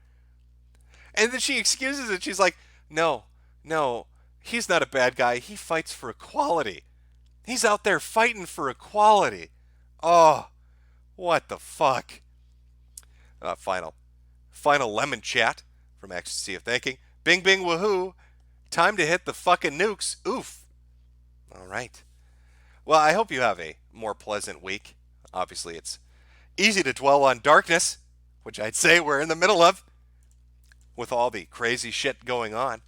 And then she excuses it. She's like, no, he's not a bad guy. He fights for equality. He's out there fighting for equality. Oh, what the fuck? Final lemon chat from Ecstasy of Thinking. Bing, bing, woohoo. Time to hit the fucking nukes. Oof. All right. Well, I hope you have a more pleasant week. Obviously, it's easy to dwell on darkness which I'd say we're in the middle of, with all the crazy shit going on.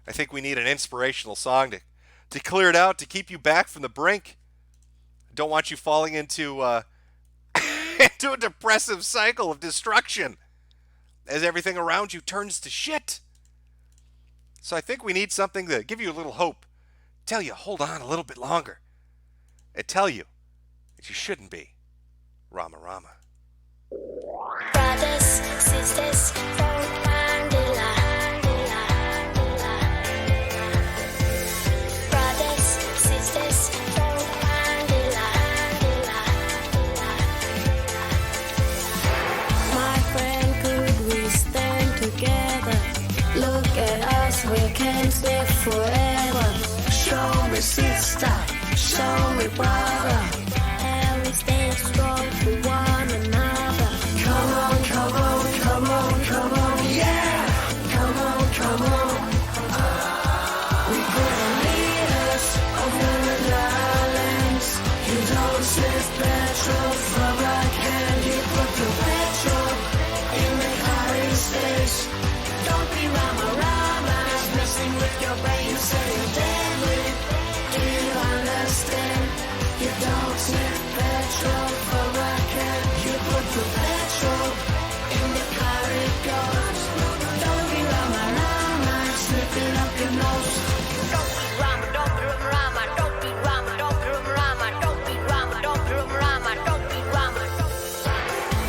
I think we need an inspirational song to clear it out, to keep you back from the brink. I don't want you falling into into a depressive cycle of destruction as everything around you turns to shit. So I think we need something to give you a little hope, tell you hold on a little bit longer, and tell you that you shouldn't be. Rama Rama. Brothers, sisters, Mandela. Brothers, sisters, Mandela. My friend, could we stand together? Look at us, we can live forever. Show me sister, show me brother, and we stay strong for one another. Come on, come on, come on, come on, yeah! Come on, come on. We put the leaders of the islands. You don't save petrol from a can. You put the petrol in the car stays. Don't be rama rama, messing with your brain, saying deadly. Do you understand? You don't save petrol from a can. You put the petrol in the car it goes. Don't be rama rama, sniffing up your nose. Don't be rama, don't be rama, don't be rama, don't be rama, don't be rama, don't be rama, don't be rama.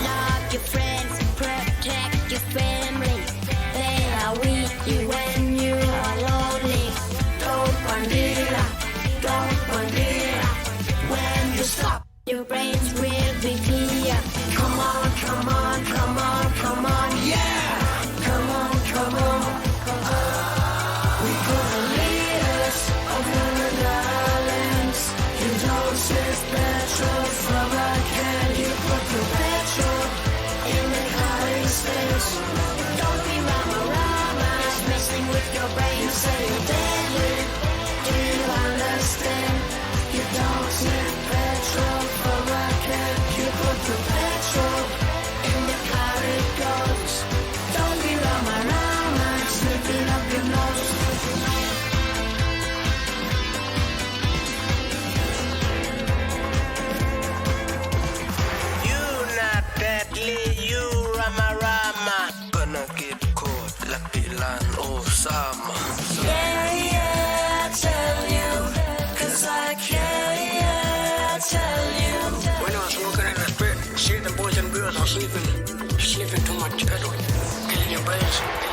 Love your friends, protect your family. They are with you when you are lonely. Don't bandera, don't bandera. When you stop, your brains will be clear. Come on, come on, come on, come on, yeah! Come on, come on. We put the leaders of the islands. You don't save petrol from a can. You put the petrol in the car stays. Don't be rama rama, messing with your brain, saying deadly. Do you understand? You don't save petrol from a can. You put the petrol in the car it goes. Don't be rama rama, sniffing up your nose. You not deadly, you rama rama. Gonna get caught like Dylan Osama. Yeah, yeah, I tell you, 'cause I can, yeah, I tell you. When I was smoking in the spit, see the boys and girls are sleeping too much. Killing your brains.